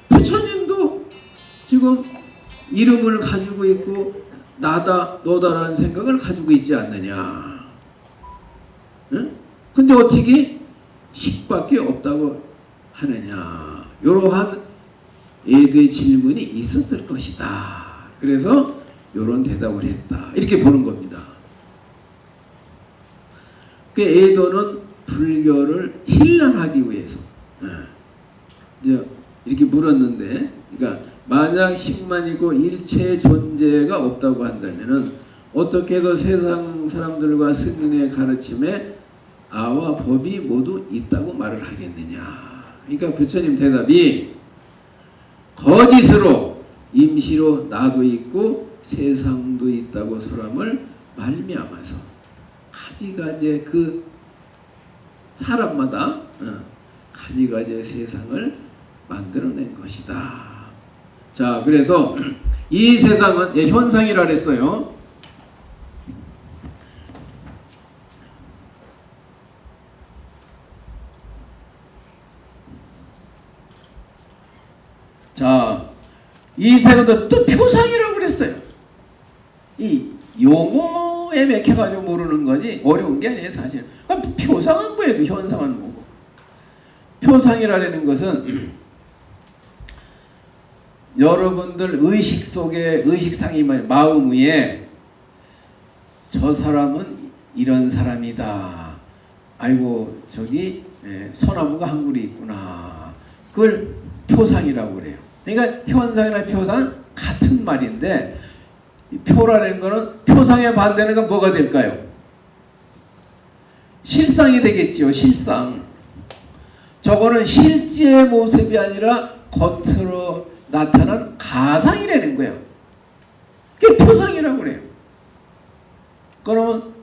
부처님도 지금 이름을 가지고 있고 나다 너다라는 생각을 가지고 있지 않느냐. 응? 근데 어떻게 식밖에 없다고 하느냐. 이러한 예도의 질문이 있었을 것이다. 그래서 이런 대답을 했다. 이렇게 보는 겁니다. 그 예도는 불교를 힐난하기 위해서 이제 이렇게 물었는데, 그러니까 만약 식만이고 일체의 존재가 없다고 한다면은 어떻게 해서 세상 사람들과 스님의 가르침에 아와 법이 모두 있다고 말을 하겠느냐. 그러니까 부처님 대답이 거짓으로 임시로 나도 있고 세상도 있다고 설함을 말미암아서 가지가지의 그 사람마다 가지가지의 세상을 만들어낸 것이다. 자, 그래서 이 세상은 현상이라 그랬어요. 자, 이세가도 또 표상이라고 그랬어요. 이 용어에 맥혀가지고 모르는 거지 어려운 게 아니에요 사실. 그럼 표상은 뭐예요? 현상은 뭐고. 표상이라는 것은 여러분들 의식 속에 의식상이 마음 위에 저 사람은 이런 사람이다. 아이고 저기 소나무가 한 그루 있구나. 그걸 표상이라고 그래요. 그러니까 현상이나 표상은 같은 말인데 표라는 거는 표상의 반대는 건 뭐가 될까요? 실상이 되겠지요. 실상. 저거는 실제의 모습이 아니라 겉으로 나타난 가상이라는 거예요. 그게 표상이라고 그래요. 그러면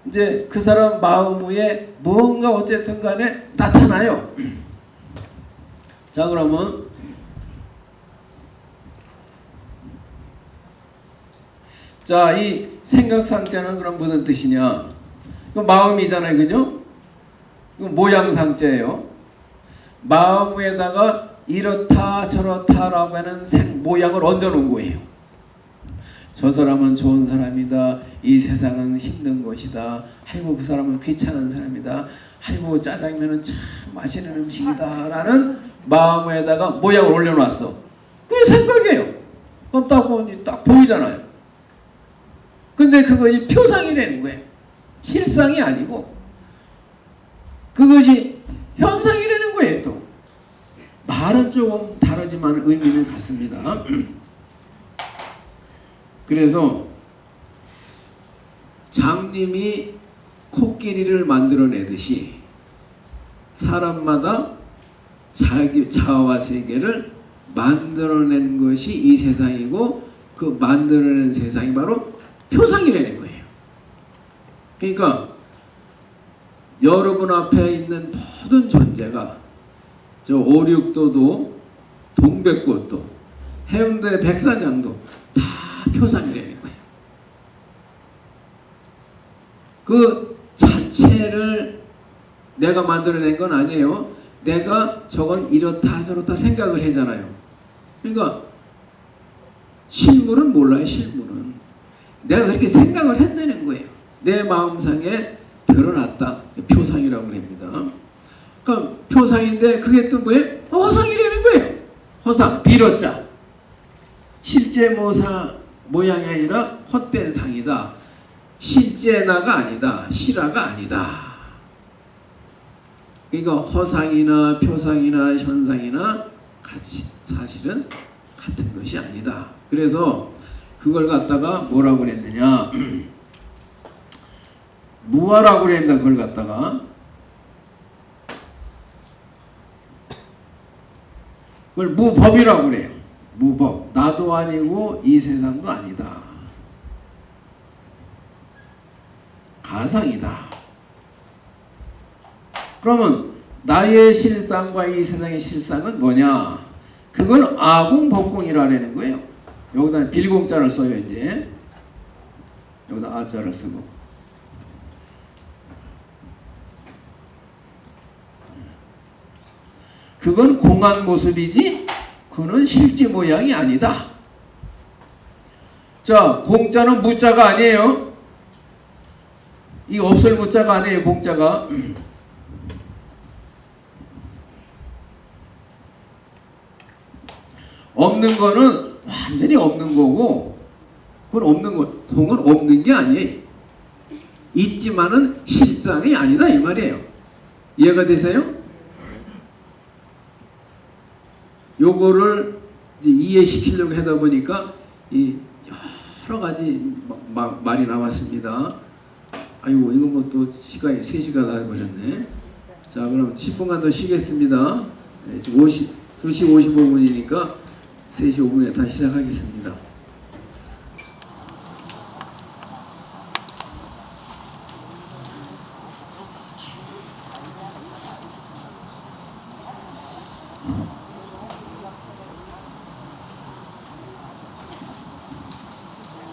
이제 그 사람 마음 위에 뭔가 어쨌든 간에 나타나요. 자, 그러면 자, 이 생각상자는 그럼 무슨 뜻이냐? 그 마음이잖아요. 그죠? 그 모양상자예요. 마음 위에다가 이렇다 저렇다라고 하는 모양을 얹어놓은 거예요. 저 사람은 좋은 사람이다. 이 세상은 힘든 것이다. 아이고 그 사람은 귀찮은 사람이다. 아이고 짜장면은 참 맛있는 음식이다. 라는 마음에다가 모양을 올려놨어. 그게 생각이에요. 그럼 딱 보니 딱 보이잖아요. 근데 그것이 표상이라는 거예요. 실상이 아니고 그것이 현상이라는 거예요. 또 말은 조금 다르지만 의미는 같습니다. 그래서 장님이 코끼리를 만들어내듯이 사람마다 자기 자아와 세계를 만들어낸 것이 이 세상이고 그 만들어낸 세상이 바로 표상이라는 거예요. 그러니까 여러분 앞에 있는 모든 존재가 저 오륙도도 동백꽃도 해운대 백사장도 다 표상이라는 거예요. 그 자체를 내가 만들어낸 건 아니에요. 내가 저건 이렇다 저렇다 생각을 하잖아요. 그러니까 실물은 몰라요. 실물은 내가 그렇게 생각을 한다는 거예요. 내 마음상에 드러났다. 표상이라고 합니다. 그럼 표상인데 그게 또 뭐예요? 허상이라는 거예요. 허상, 비로자. 실제 모양이 아니라 헛된 상이다. 실제 나가 아니다. 실화가 아니다. 그러니까 허상이나 표상이나 현상이나 같이 사실은 같은 것이 아니다. 그래서 그걸 갖다가 뭐라고 그랬느냐? 무아라고 그랬는데 그걸 갖다가 그걸 무법이라고 그래요. 무법. 나도 아니고 이 세상도 아니다. 가상이다. 그러면 나의 실상과 이 세상의 실상은 뭐냐? 그걸 아공법공이라는 거예요. 여기다 빌공자를 써요. 이제 여기다 아자를 쓰고 그건 공한 모습이지 그거는 실제 모양이 아니다. 자, 공자는 무자가 아니에요. 이 없을 무자가 아니에요. 공자가 없는 거는 완전히 없는 거고 그건 없는 거, 공은 없는 게 아니에요. 있지만은 실상이 아니다 이 말이에요. 이해가 되세요? 요거를 이제 이해시키려고 하다 보니까 이 여러 가지 말이 나왔습니다. 아이고 이거 뭐 또 시간이 3시간 다 해버렸네. 자, 그럼 10분간 더 쉬겠습니다. 네, 지금 2시 55분이니까 3시 5분에 다시 시작하겠습니다.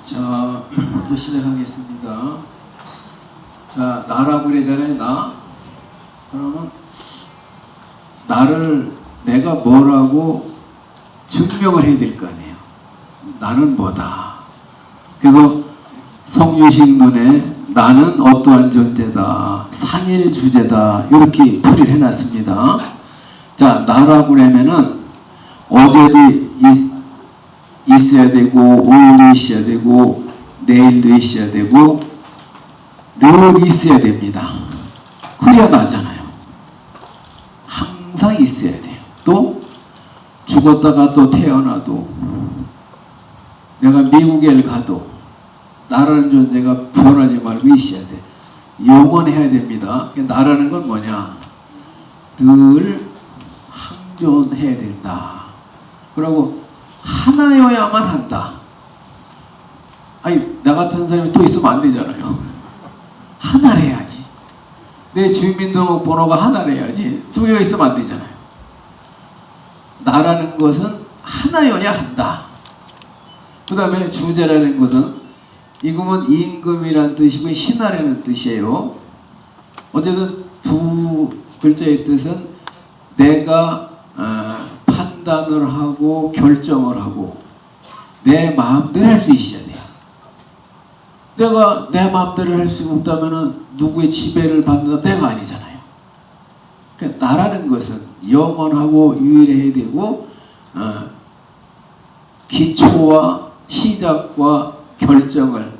자, 또 시작하겠습니다. 자, 나라고 그러잖아요. 나. 그러면 나를 내가 뭐라고 증명을 해야 될 거 아니에요. 나는 뭐다. 그래서 성유식문에 나는 어떠한 존재다, 삼일주제다, 이렇게 풀이를 해놨습니다. 자, 나라고 그러면은 어제도 있어야 되고, 오늘도 있어야 되고, 내일도 있어야 되고, 늘 있어야 됩니다. 그래야 나잖아요. 항상 있어야 돼요. 또 죽었다가 또 태어나도, 내가 미국에 가도 나라는 존재가 변하지 말고 있어야 돼. 영원해야 됩니다. 나라는 건 뭐냐? 늘 항존해야 된다. 그리고 하나여야만 한다. 아니, 나 같은 사람이 또 있으면 안 되잖아요. 하나래야지. 내 주민등록번호가 하나래야지. 두 개가 있으면 안 되잖아요. 나라는 것은 하나여야 한다. 그 다음에 주제라는 것은 이금은 임금이라는 뜻이고 신하라는 뜻이에요. 어쨌든 두 글자의 뜻은 내가 판단을 하고 결정을 하고 내 마음대로 할 수 있어야 돼요. 내가 내 마음대로 할 수 없다면 누구의 지배를 받는 내가 아니잖아요. 그러니까 나라는 것은 영원하고 유일해야 되고 기초와 시작과 결정을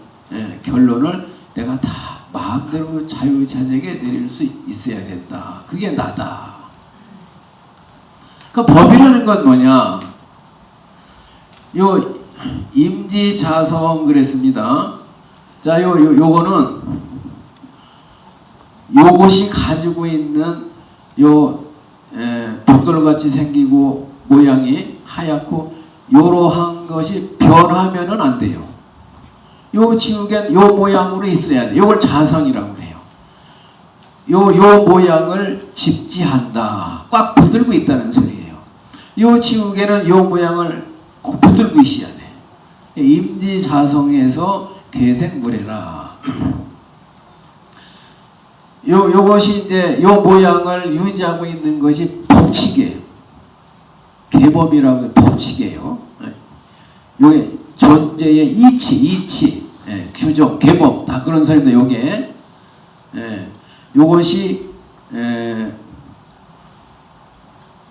결론을 내가 다 마음대로 자유자재하게 내릴 수 있어야 된다. 그게 나다. 그 법이라는 건 뭐냐? 요 임지자성 그랬습니다. 자, 요거는 요것이 가지고 있는 벽돌같이 생기고 모양이 하얗고 요러한 것이 변하면은 안 돼요. 요 지우개는 요 모양으로 있어야 돼. 요걸 자성이라고 해요. 요 모양을 집지한다. 꽉 붙들고 있다는 소리예요. 요 지우개는 요 모양을 꼭 붙들고 있어야 돼. 임지자성에서 괴생무례라. 요것이 이제 요 모양을 유지하고 있는 것이 법칙이에요. 계범이라고 법칙이에요. 요게 존재의 이치, 규정, 계범 다 그런 소리인데 요게 요것이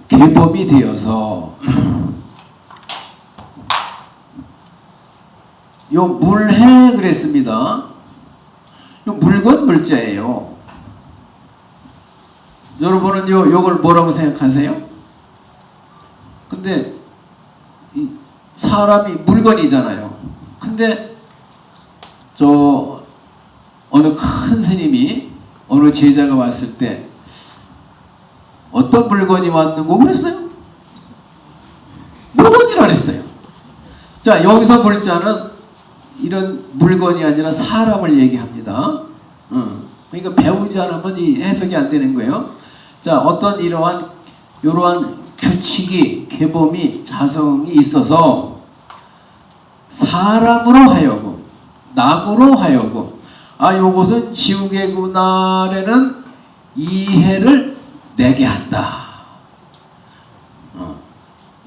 계범이 되어서 요 물해 그랬습니다. 요 물건 물자예요. 여러분은 요걸 뭐라고 생각하세요? 근데 사람이 물건이잖아요. 근데 어느 큰 스님이 어느 제자가 왔을 때 어떤 물건이 왔는고 그랬어요? 물건이라 그랬어요. 자, 여기서 물자는 이런 물건이 아니라 사람을 얘기합니다. 그러니까 배우지 않으면 이 해석이 안 되는 거예요. 자, 어떤 이러한 규칙이, 계범이, 자성이 있어서 사람으로 하여금, 남으로 하여금 요것은 지우개구나라는 이해를 내게 한다.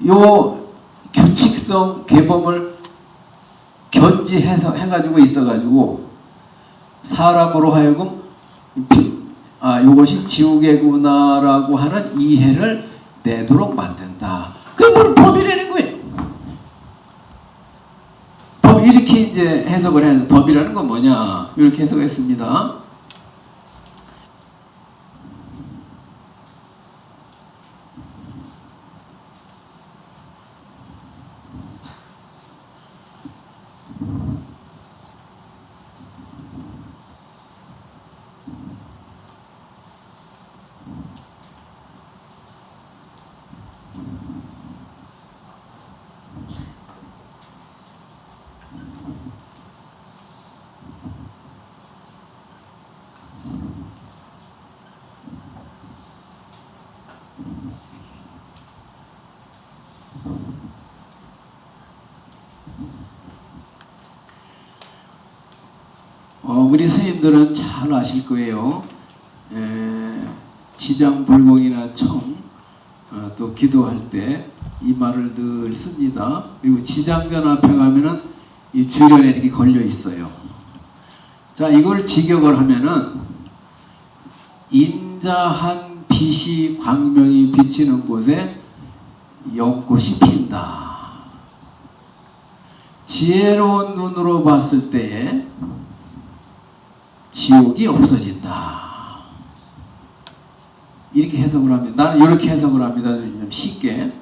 요 규칙성, 계범을 견지해서 해가지고 있어가지고 사람으로 하여금 요것이 지우개구나라고 하는 이해를 내도록 만든다. 그게 법이라는 거예요. 법 이렇게 이제 해석을 해야 법이라는 건 뭐냐? 이렇게 해석했습니다. 우리 스님들은 잘 아실 거예요. 지장불공이나 청, 또 기도할 때 이 말을 늘 씁니다. 그리고 지장전 앞에 가면은 이 주변에 이렇게 걸려 있어요. 자, 이걸 직역을 하면은 인자한 빛이 광명이 비치는 곳에 연꽃이 핀다. 지혜로운 눈으로 봤을 때에 지옥이 없어진다. 이렇게 해석을 합니다. 나는 이렇게 해석을 합니다. 좀 쉽게.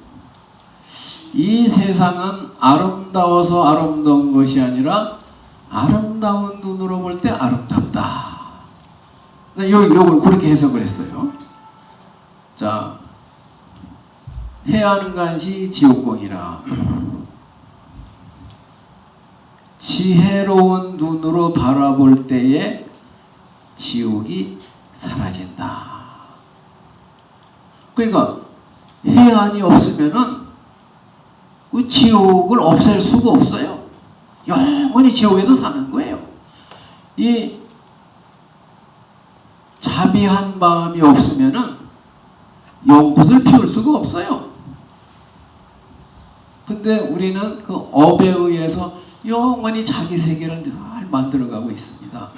이 세상은 아름다워서 아름다운 것이 아니라 아름다운 눈으로 볼 때 아름답다. 요걸 그렇게 해석을 했어요. 자, 해하는 간시 지옥공이라. 지혜로운 눈으로 바라볼 때에 지옥이 사라진다. 그러니까 해안이 없으면은 그 지옥을 없앨 수가 없어요. 영원히 지옥에서 사는 거예요. 이 자비한 마음이 없으면은 연꽃을 피울 수가 없어요. 근데 우리는 그 업에 의해서 영원히 자기 세계를 늘 만들어가고 있습니다.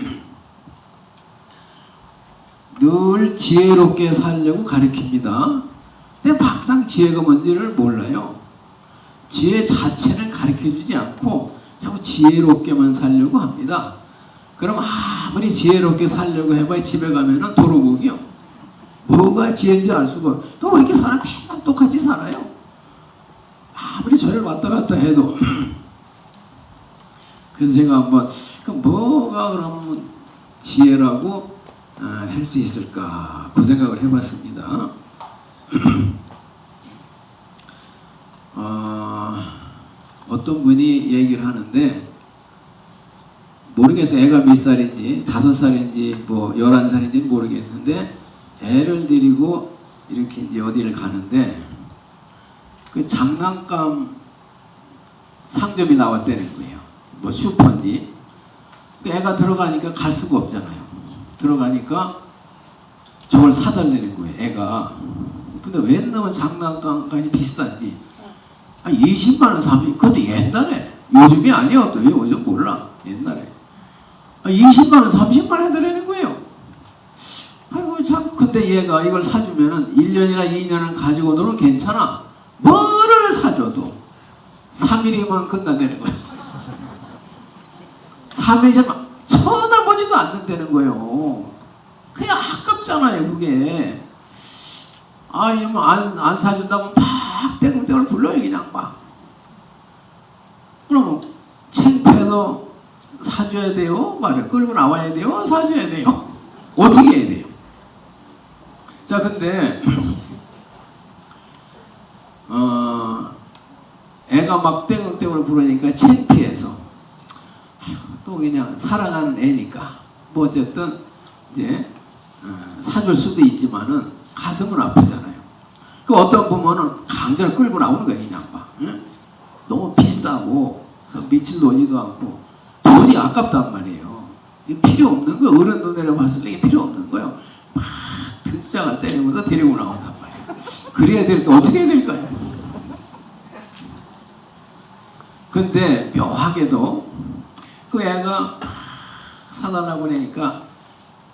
늘 지혜롭게 살려고 가르칩니다. 근데 막상 지혜가 뭔지를 몰라요. 지혜 자체는 가르쳐주지 않고 자꾸 지혜롭게만 살려고 합니다. 그럼 아무리 지혜롭게 살려고 해봐야 집에 가면은 도루묵이요. 뭐가 지혜인지 알 수가 없어요. 또 왜 이렇게 사람 맨날 똑같이 살아요? 아무리 절을 왔다 갔다 해도. 그래서 제가 한번 뭐가 그러면 지혜라고 할 수 있을까 그 생각을 해봤습니다. 어떤 분이 얘기를 하는데 모르겠어요. 애가 몇 살인지 5살인지 뭐 11살인지 모르겠는데 애를 데리고 이렇게 이제 어디를 가는데 그 장난감 상점이 나왔다는 거예요. 뭐 슈퍼인지. 그 애가 들어가니까 갈 수가 없잖아요. 들어가니까 저걸 사달라는 거예요. 애가. 근데 왜 너무 장난감까지 비싼지. 20만원, 30만 그것도 옛날에. 요즘이 아니야. 또 요즘 몰라. 옛날에. 20만원, 30만원 해달라는 거예요. 아이고 참. 근데 얘가 이걸 사주면은 1년이나 2년을 가지고 너는 괜찮아. 뭐를 사줘도 3일이면 끝난다는 거예요. 3일이면 쳐다보지도 않는다는 거예요. 그냥 아깝잖아요, 그게. 이러면 안 사준다고 막 떼굴떼굴 불러요, 그냥 막. 그러면 창피해서 사줘야 돼요? 말이야. 끌고 나와야 돼요? 사줘야 돼요? 어떻게 해야 돼요? 자, 근데, 애가 막 떼굴떼굴 부르니까 창피해서. 또 그냥 사랑하는 애니까. 뭐 어쨌든, 이제, 사줄 수도 있지만은 가슴은 아프잖아요. 그 어떤 부모는 강제로 끌고 나오는 거예요, 그냥 막. 응? 너무 비싸고, 미칠 논리도 않고, 돈이 아깝단 말이에요. 필요 없는 거예요. 어른 눈으로 봤을 때 이게 필요 없는 거예요. 막 등짝을 때리면서 데리고 나온단 말이에요. 그래야 될까? 어떻게 해야 될까요? 근데 묘하게도 그 애가 사달라고 그러니까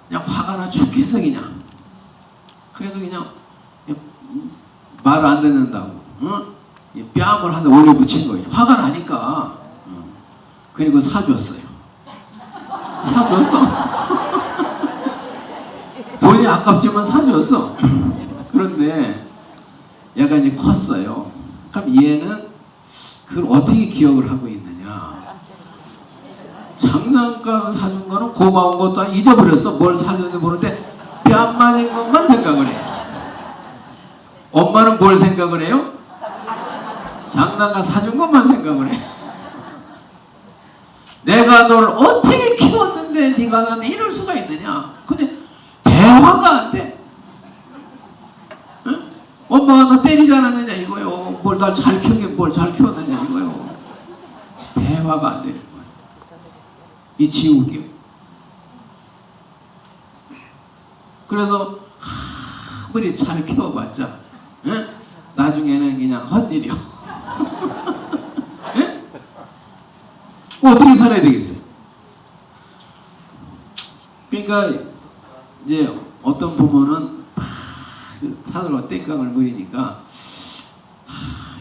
그냥 화가 나 죽겠어 그냥. 그래도 그냥 말 안 듣는다고 뺨을 하나 올려 붙인 거예요. 화가 나니까. 그리고 사줬어요. 돈이 아깝지만 사줬어. 그런데 얘가 이제 컸어요. 그럼 얘는 그걸 어떻게 기억을 하고 있느냐. 장난감 사준 거는 고마운 것도 아니고 잊어버렸어. 뭘 사줬는지 모르는데 뺨 맞은 것만 생각을 해. 엄마는 뭘 생각을 해요? 장난감 사준 것만 생각을 해. 내가 널 어떻게 키웠는데 네가 나한테 이럴 수가 있느냐. 근데 대화가 안 돼. 응? 엄마가 너 때리지 않았느냐 이거요. 뭘 날 잘 키우긴 뭘 잘 키웠느냐 이거요. 대화가 안 되는 거예요. 이 지옥이요. 그래서 아무리 잘 키워봤자 나중에는 그냥 헛일이요. 예? 어떻게 살아야 되겠어요? 그러니까 이제 어떤 부모는 사들어 땡깡을 부리니까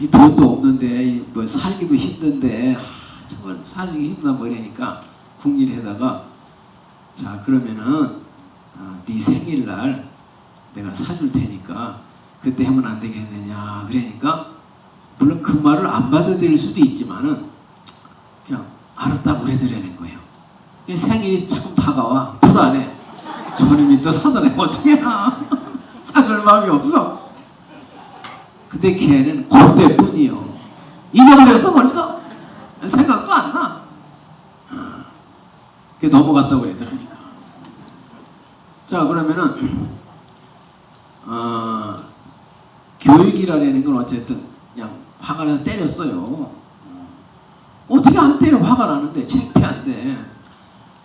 이 돈도 없는데 뭐 살기도 힘든데 정말 살기 힘들다 뭐이러니까 궁리를 자 그러면은 네 생일날 내가 사줄 테니까 그때 하면 안 되겠느냐 그러니까 물론 그 말을 안 받아들일 수도 있지만은 그냥 알았다고 그래드리는 거예요. 생일이 자꾸 다가와 불안해. 저놈이 또 사달라면 어떻게 해나. 사줄 마음이 없어. 근데 걔는 그때뿐이요. 잊어버렸어 벌써. 생각도 안 나. 그게 넘어갔다고 그러더라니까. 자 그러면은 교육이라는 건 어쨌든 그냥 화가 나서 때렸어요. 어떻게 안 때려. 화가 나는데 창피한데.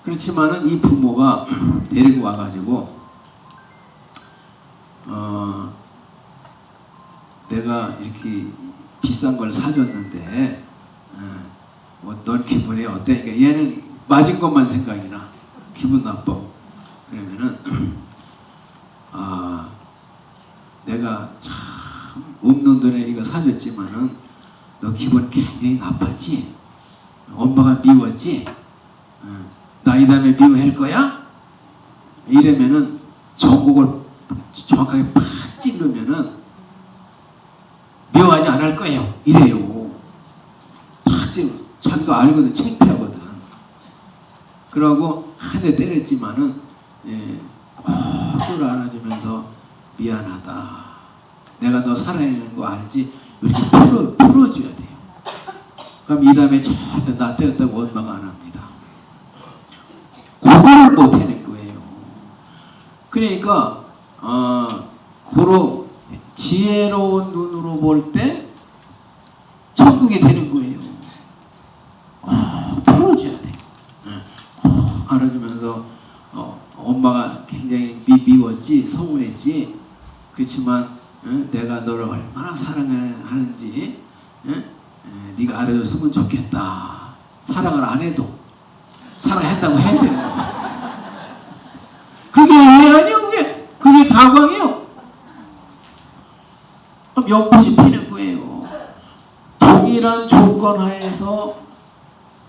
그렇지만은 이 부모가 데리고 와가지고 내가 이렇게 비싼 걸 사줬는데 뭐 넌 기분이 어때? 그러니까 얘는 맞은 것만 생각이 나. 기분 나빠. 그러면은 내가 참 없는 돈에 이거 사줬지만은 너 기분 굉장히 나빴지? 엄마가 미웠지? 나 이 다음에 미워할 거야? 이러면은 전곡을 정확하게 팍 찌르면은 미워하지 않을 거예요. 이래요. 팍 찌르. 자기도 알거든. 창피하거든. 그러고 한 대 때렸지만은 꼭 안아주면서 미안하다. 내가 너 사랑하는 거 알지? 이렇게 풀어줘야 돼요. 그럼 이 다음에 절대 나 때렸다고 원망 안 합니다. 그거를 못 해낸 거예요. 그러니까 고로 지혜로운 눈으로 볼 때 천국이 되는 거예요. 꼭 풀어줘야 돼. 꼭 알아주면서 엄마가 굉장히 미웠지, 서운했지. 그렇지만 내가 너를 얼마나 사랑하는지 네가 알아줬으면 좋겠다. 사랑을 안 해도 사랑한다고 해야 되는 거야. 그게 왜 아니에요? 그게 자광이에요. 그럼 연못이 피는 거예요. 동일한 조건 하에서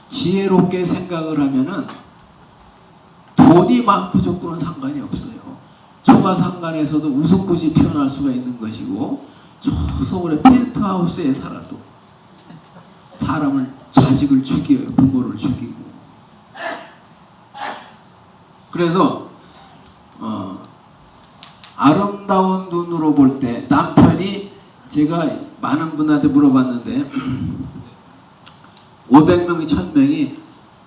지혜롭게 생각을 하면은 돈이 많고 적고는 상관이 없어요. 초가상간에서도 웃음꽃이 피어날 수가 있는 것이고 저 서울의 펜트하우스에 살아도 사람을 자식을 죽여요. 부모를 죽이고. 그래서 아름다운 눈으로 볼 때 남편이 제가 많은 분한테 물어봤는데 500명이 1000명이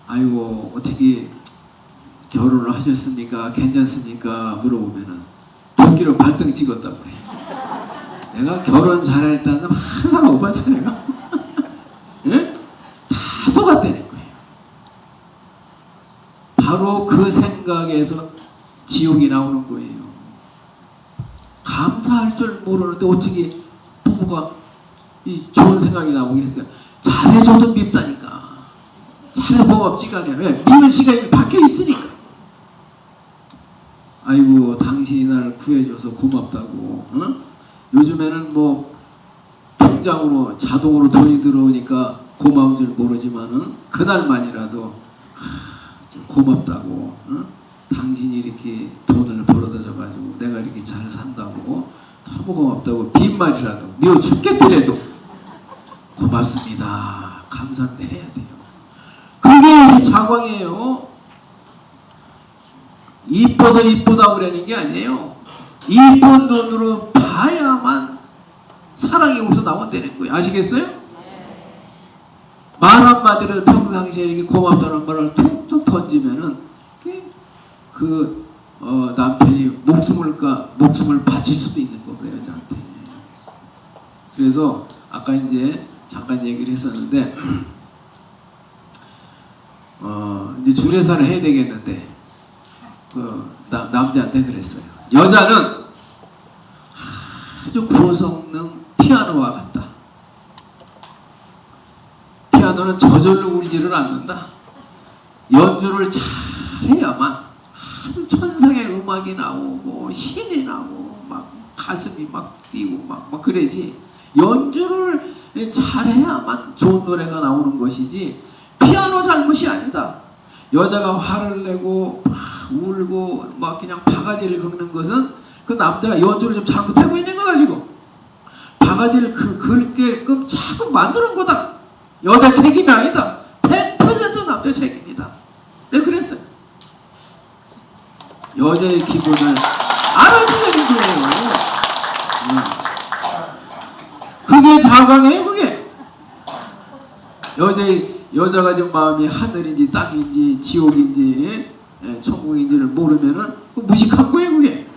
아이고 어떻게 결혼을 하셨습니까? 괜찮습니까? 물어보면은 도끼로 발등 찍었다고 그래. 내가 결혼 잘했다는 사람 한 사람 못 봤어 내가. 예? 다 속았다는 거예요. 바로 그 생각에서 지옥이 나오는 거예요. 감사할 줄 모르는데 어떻게 부부가 이 좋은 생각이 나오겠어요. 잘해줘도 밉다니까. 잘해 고맙지가 않아요. 왜? 미운 시간이 박혀 있으니까. 아이고 당신이 날 구해줘서 고맙다고. 응? 요즘에는 뭐 통장으로 자동으로 돈이 들어오니까 고마운 줄 모르지만은 그날만이라도 고맙다고. 응? 당신이 이렇게 돈을 벌어다 줘가지고 내가 이렇게 잘 산다고 너무 고맙다고 빈말이라도 미워 죽겠더라도 고맙습니다. 감사한데 해야 돼요. 그게 자광이에요. 이뻐서 이쁘다고 그러는 게 아니에요. 이쁜 눈으로 봐야만 사랑이 여기서 나온다는 거예요. 아시겠어요? 말 한마디로 평상시에 이렇게 고맙다는 말을 툭툭 던지면은 남편이 목숨을 바칠 수도 있는 거예요, 여자한테. 그래서 아까 이제 잠깐 얘기를 했었는데 이제 주례사를 해야 되겠는데 남자한테 그랬어요. 여자는 아주 고성능 피아노와 같다. 피아노는 저절로 울지를 않는다. 연주를 잘해야만 아주 천상의 음악이 나오고 신이 나고 막 가슴이 막 뛰고 막 그래지. 연주를 잘해야만 좋은 노래가 나오는 것이지 피아노 잘못이 아니다. 여자가 화를 내고 막 울고 막 그냥 바가지를 긁는 것은 그 남자가 연주를 좀 잘못하고 있는 거 가지고 바가지를 긁게끔 자꾸 만드는 거다. 여자 책임이 아니다. 100% 남자 책임이다. 내가 그랬어요. 여자의 기분을 알아주려는 거예요. 그게 자광이에요. 그게 여자가 지금 마음이 하늘인지 땅인지 지옥인지 천국인지를 모르면은 무식한 거예요. 그게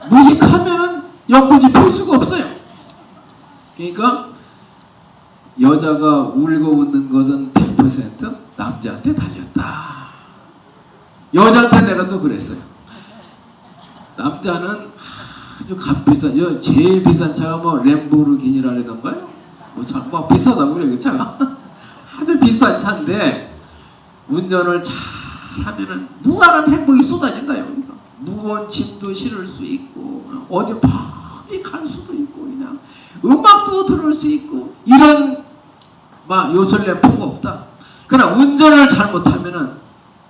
무식하면은 엮어지 볼 수가 없어요. 그러니까 여자가 울고 웃는 것은 100% 남자한테 달렸다. 여자한테 내가 또 그랬어요. 남자는 아주 값비싼, 제일 비싼 차가 뭐 램보르기니라던가요? 뭐 차, 막 비싸다고 그래 그 차가. 아주 비싼 차인데 운전을 잘 하면은 무한한 행복이 쏟아진다. 여기서 무거운 짐도 실을 수 있고 어디 멀리 갈 수도 있고 그냥 음악도 들을 수 있고 이런 막 요술램프가 없다. 그러나 운전을 잘못하면은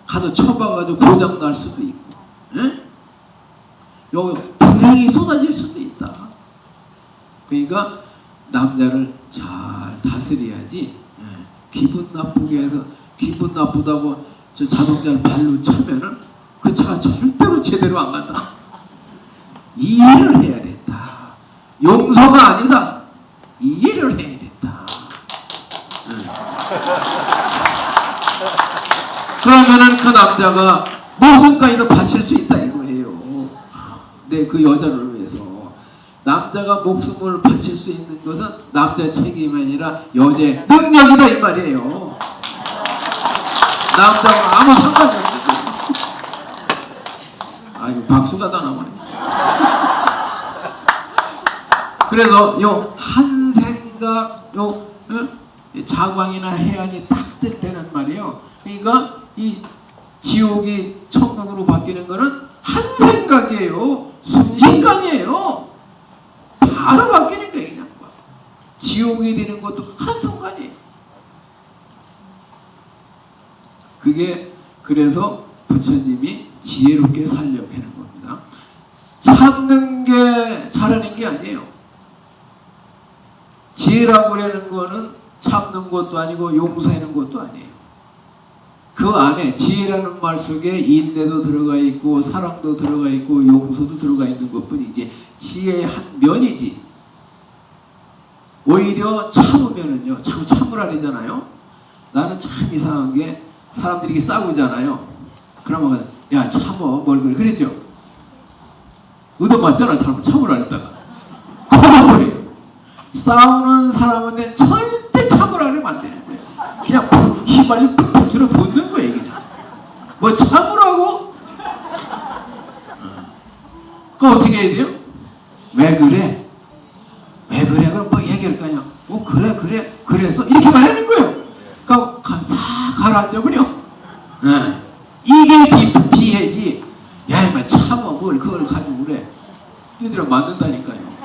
가서 쳐박아가지고 고장 날 수도 있고, 여기 불행이 쏟아질 수도 있다. 그러니까 남자를 잘 다스려야지. 기분 나쁘게 해서 기분 나쁘다고 저 자동차를 발로 차면은 그 차가 절대로 제대로 안 간다. 이해를 해야 된다. 용서가 아니다. 이해를 해야 된다. 그러면은 그 남자가 목숨까지도 바칠 수 있다 이거예요. 네, 그 여자를 위해서 남자가 목숨을 바칠 수 있는 것은 남자 책임이 아니라 여자의 능력이다 이 말이에요. 남자가 아무 상관이 없는 거예요. 아이고 박수가 다 나오네. 그래서 요 한 생각 자광이나 해안이 딱 뜰 때는 말이에요. 그러니까 이 지옥이 천국으로 바뀌는 거는 한 생각이에요. 순식간이에요. 바로 바뀌는 거예요. 그냥 지옥이 되는 것도 한순간이에요. 그게 그래서 부처님이 지혜롭게 살려고 하는 겁니다. 참는 게 잘하는 게 아니에요. 지혜라고 하는 거는 참는 것도 아니고 용서하는 것도 아니에요. 그 안에 지혜라는 말 속에 인내도 들어가 있고 사랑도 들어가 있고 용서도 들어가 있는 것뿐이지 지혜의 한 면이지. 오히려 참으면은요, 자꾸 참으라 그러잖아요. 나는 참 이상한 게 사람들이 이렇게 싸우잖아요. 그러면 야 참어 뭘 그래 그러죠. 의도 맞잖아. 참으라 그랬다가 커져버려요. 싸우는 사람한테 절대 참으라 그러면 안 되는 거예요. 그냥 휘발유 푹푹 들어 붓는 거예요. 그냥 뭐 참으라고? 그거 어떻게 해야 돼요? 왜 그래? 왜 그래? 그럼 뭐 얘기할 거 아니야. 그래 그래서 이렇게만 하는 거예요. 그러니까 싹 가라앉아버려. 이게 비해지. 야 이만 참어 뭘 그걸 가지고 그래. 니들은 맞는다니까요.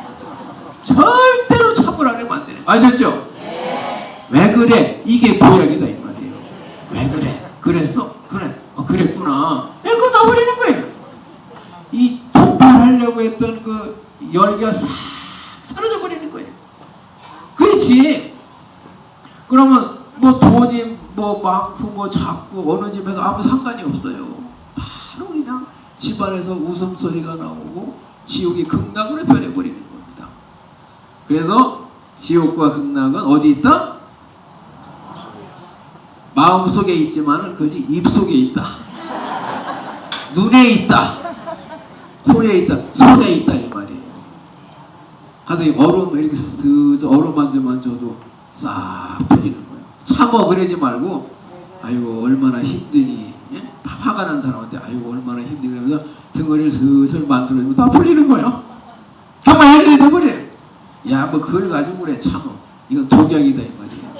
절대로 참으라 그러면 안 되네. 아셨죠? 네. 왜 그래? 이게 보약이다 이 말이에요. 왜 그래? 그랬어? 그래. 그랬구나. 그거 놔버리는 거예요. 이 폭발하려고 했던 그 열기가 싹 사라져 버리는 거예요. 그렇지. 그러면 뭐 돈이 뭐 많고 뭐 작고 어느 집에서 아무 상관이 없어요. 바로 그냥 집안에서 웃음소리가 나오고 지옥이 극락으로 변해버리는 겁니다. 그래서 지옥과 극락은 어디 있다? 마음속에 있지만은 그것이 입속에 있다. 눈에 있다. 코에 있다. 손에 있다 이 말이에요. 가서 이 얼음 이렇게 스스 얼음 만져도 싹 풀리는 거예요. 참어 그러지 말고 아이고 얼마나 힘드니. 예? 화가 난 사람한테 아이고 얼마나 힘드니 그러면서 등어리를 슬슬 만들어주면 다 풀리는 거예요. 정말 해결이 돼버려요. 야, 뭐 그걸 가지고 그래 참 이건 독약이다 이 말이에요.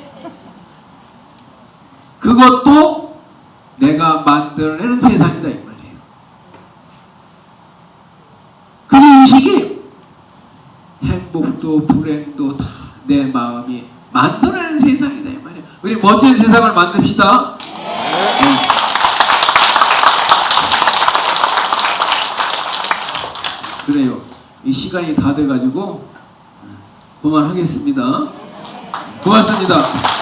그것도 내가 만들어내는 세상이다 이 말이에요. 그게 의식이에요. 행복도 불행도 다 내 마음이 만들어내는 세상이다 이 말이에요. 우리 멋진 세상을 만듭시다. 네. 그래요. 이 시간이 다 돼가지고 그만하겠습니다. 고맙습니다.